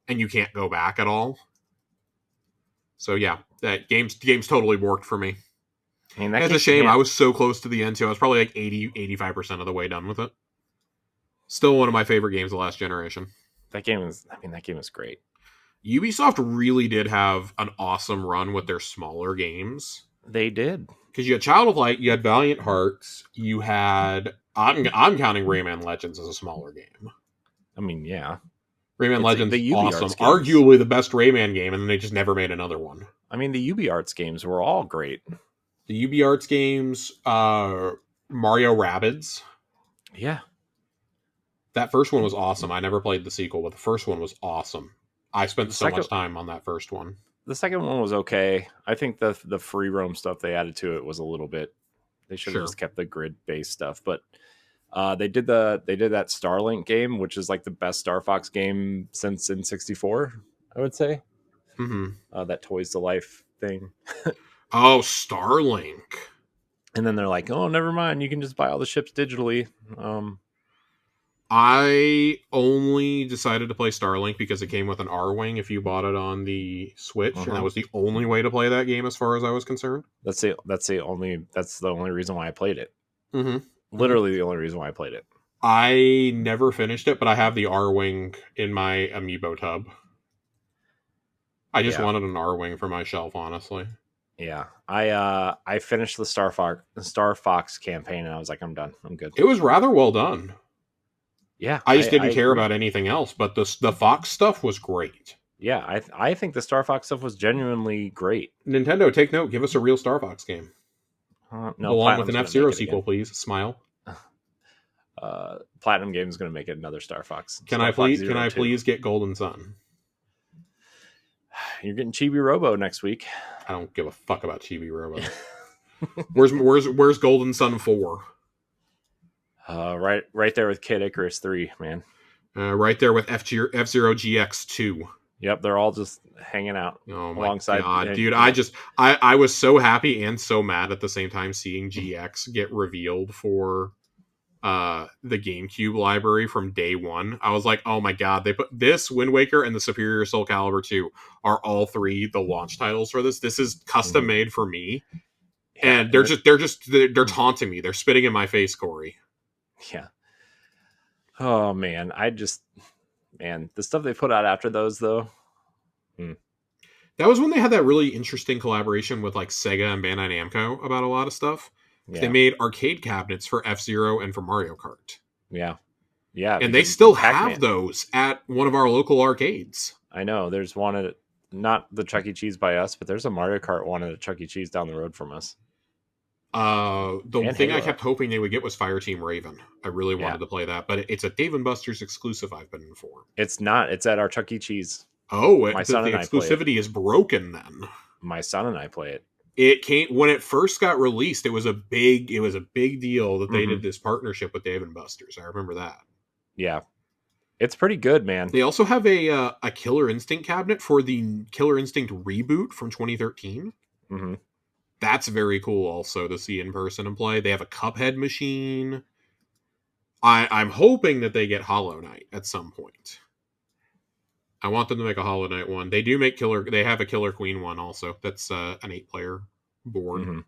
and you can't go back at all. So yeah, that game's totally worked for me. I mean, That's a shame. I was so close to the end too. I was probably like 80-85% of the way done with it. Still one of my favorite games of the last generation. That game is great. Ubisoft really did have an awesome run with their smaller games. They did. Because you had Child of Light, you had Valiant Hearts, you had... I'm counting Rayman Legends as a smaller game. I mean, yeah. Rayman Legends is awesome. Arguably the best Rayman game, and then they just never made another one. I mean, the UbiArts games were all great. The UbiArts games, Mario Rabbids. Yeah. That first one was awesome. I never played the sequel, but the first one was awesome. I spent so much time on that first one. The second one was okay. I think the free roam stuff they added to it was a little bit... They should have just kept the grid-based stuff, but... they did that Starlink game, which is like the best Star Fox game since N64, I would say. Mm-hmm. That Toys to Life thing. Oh, Starlink. And then they're like, oh, never mind. You can just buy all the ships digitally. I only decided to play Starlink because it came with an R-Wing if you bought it on the Switch, and that was the only way to play that game as far as I was concerned. That's the only reason why I played it. Mm-hmm. Literally the only reason why I played it. I never finished it, but I have the R-Wing in my amiibo tub. I just wanted an R-Wing for my shelf, honestly. Yeah. I finished the Star Fox campaign, and I was like, I'm done. I'm good. It was rather well done. Yeah. I just didn't care about anything else, but the Fox stuff was great. Yeah, I think the Star Fox stuff was genuinely great. Nintendo, take note. Give us a real Star Fox game. No, along with an F-Zero sequel, please. Smile. Platinum Games is going to make it another Star Fox. Can I please get Golden Sun? You're getting Chibi Robo next week. I don't give a fuck about Chibi Robo. Where's Golden Sun 4? Right there with Kid Icarus 3, man. Right there with F-Zero GX 2. Yep, they're all just hanging out alongside. God, dude, I was so happy and so mad at the same time seeing GX get revealed for the GameCube library from day one. I was like, oh my god, they put this, Wind Waker, and the Superior Soul Calibur 2 are all three the launch titles for this. This is custom made for me. Yeah, and they're taunting me. They're spitting in my face, Corey. Yeah. Oh man, the stuff they put out after those though. That was when they had that really interesting collaboration with like Sega and Bandai Namco about a lot of stuff. Yeah. They made arcade cabinets for F-Zero and for Mario Kart. Yeah. Yeah. And they still have those at one of our local arcades. I know. There's one at, not the Chuck E. Cheese by us, but there's a Mario Kart one at a Chuck E. Cheese down the road from us. The thing I kept hoping they would get was Fireteam Raven. I really wanted to play that, but it's a Dave & Buster's exclusive, I've been informed. It's not. It's at our Chuck E. Cheese. Oh, the exclusivity is broken then. My son and I play it. It came when it first got released. It was a big deal that they did this partnership with Dave & Buster's. I remember that. Yeah, it's pretty good, man. They also have a Killer Instinct cabinet for the Killer Instinct reboot from 2013. Mm-hmm. That's very cool also to see in person and play. They have a Cuphead machine. I'm hoping that they get Hollow Knight at some point. I want them to make a Hollow Knight one. They do make they have a Killer Queen one also. That's an 8-player board. Mm-hmm.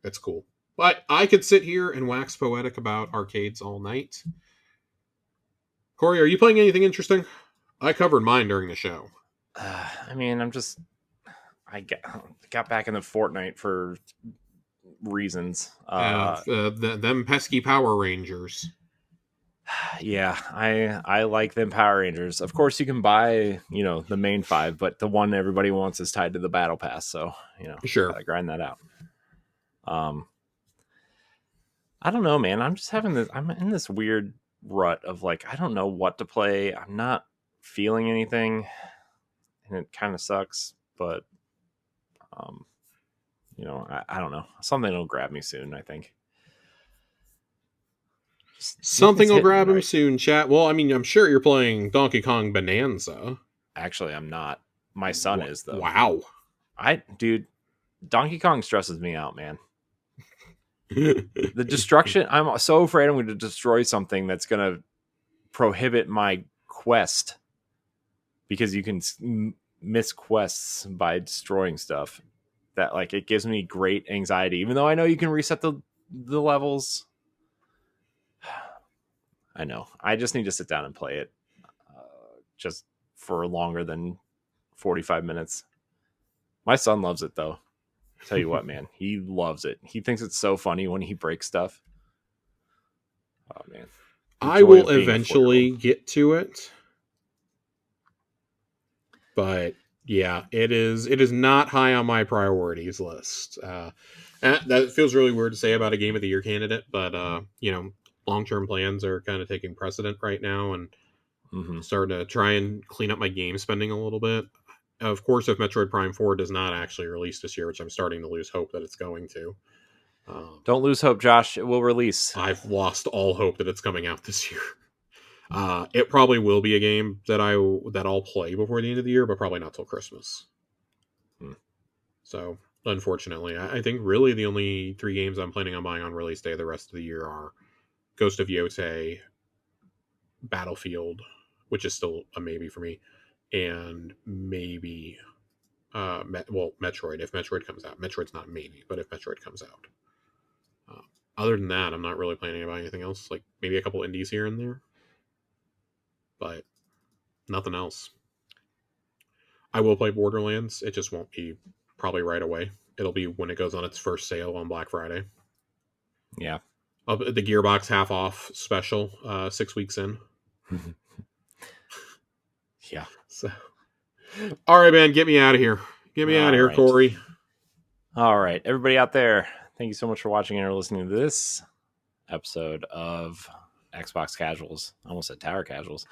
That's cool. But I could sit here and wax poetic about arcades all night. Corey, are you playing anything interesting? I covered mine during the show. I mean, I got back into Fortnite for reasons. Them pesky Power Rangers. Yeah, I like them Power Rangers. Of course, you can buy, the main 5, but the one everybody wants is tied to the Battle Pass. So, sure, gotta grind that out. I don't know, man. I'm in this weird rut of like, I don't know what to play. I'm not feeling anything, and it kind of sucks, but I don't know. Something will grab me soon, I think. Something will grab him soon, chat. Well, I mean, I'm sure you're playing Donkey Kong Bonanza. Actually, I'm not. My son is, though. Wow. Dude, Donkey Kong stresses me out, man. The destruction, I'm so afraid I'm going to destroy something that's going to prohibit my quest. Because you can miss quests by destroying stuff. that like it gives me great anxiety, even though I know you can reset the levels. I know. I just need to sit down and play it just for longer than 45 minutes. My son loves it, though. Tell you what, man, he loves it. He thinks it's so funny when he breaks stuff. Oh, man. I will eventually get to it. But yeah, it is not high on my priorities list. That feels really weird to say about a Game of the Year candidate, but long-term plans are kind of taking precedent right now, and starting to try and clean up my game spending a little bit. Of course, if Metroid Prime 4 does not actually release this year, which I'm starting to lose hope that it's going to. Don't lose hope, Josh. It will release. I've lost all hope that it's coming out this year. It probably will be a game that I'll play before the end of the year, but probably not till Christmas. So, unfortunately, I think really the only 3 games I'm planning on buying on release day the rest of the year are Ghost of Yotei, Battlefield, which is still a maybe for me, and maybe Metroid, if Metroid comes out. Metroid's not maybe, but if Metroid comes out. Other than that, I'm not really planning to buy anything else, like maybe a couple indies here and there, but nothing else. I will play Borderlands. It just won't be probably right away. It'll be when it goes on its first sale on Black Friday. Yeah. The Gearbox half off special, 6 weeks in. Yeah. So, all right, man, get me out of here. Get me out of here, right. Corey. All right, everybody out there, thank you so much for watching and listening to this episode of Xbox Casuals. I almost said Tower Casuals.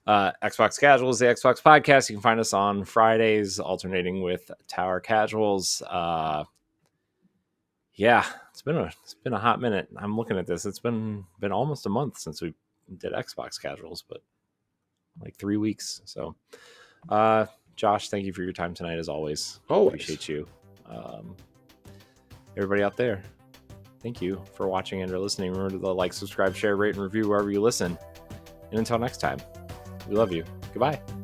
Xbox Casuals, the Xbox podcast. You can find us on Fridays, alternating with Tower Casuals. Yeah, it's been a hot minute. I'm looking at this. It's been almost a month since we did Xbox Casuals, but like 3 weeks. So, Josh, thank you for your time tonight, as always. Appreciate you. Everybody out there, thank you for watching and or listening. Remember to like, subscribe, share, rate, and review wherever you listen. And until next time, we love you. Goodbye.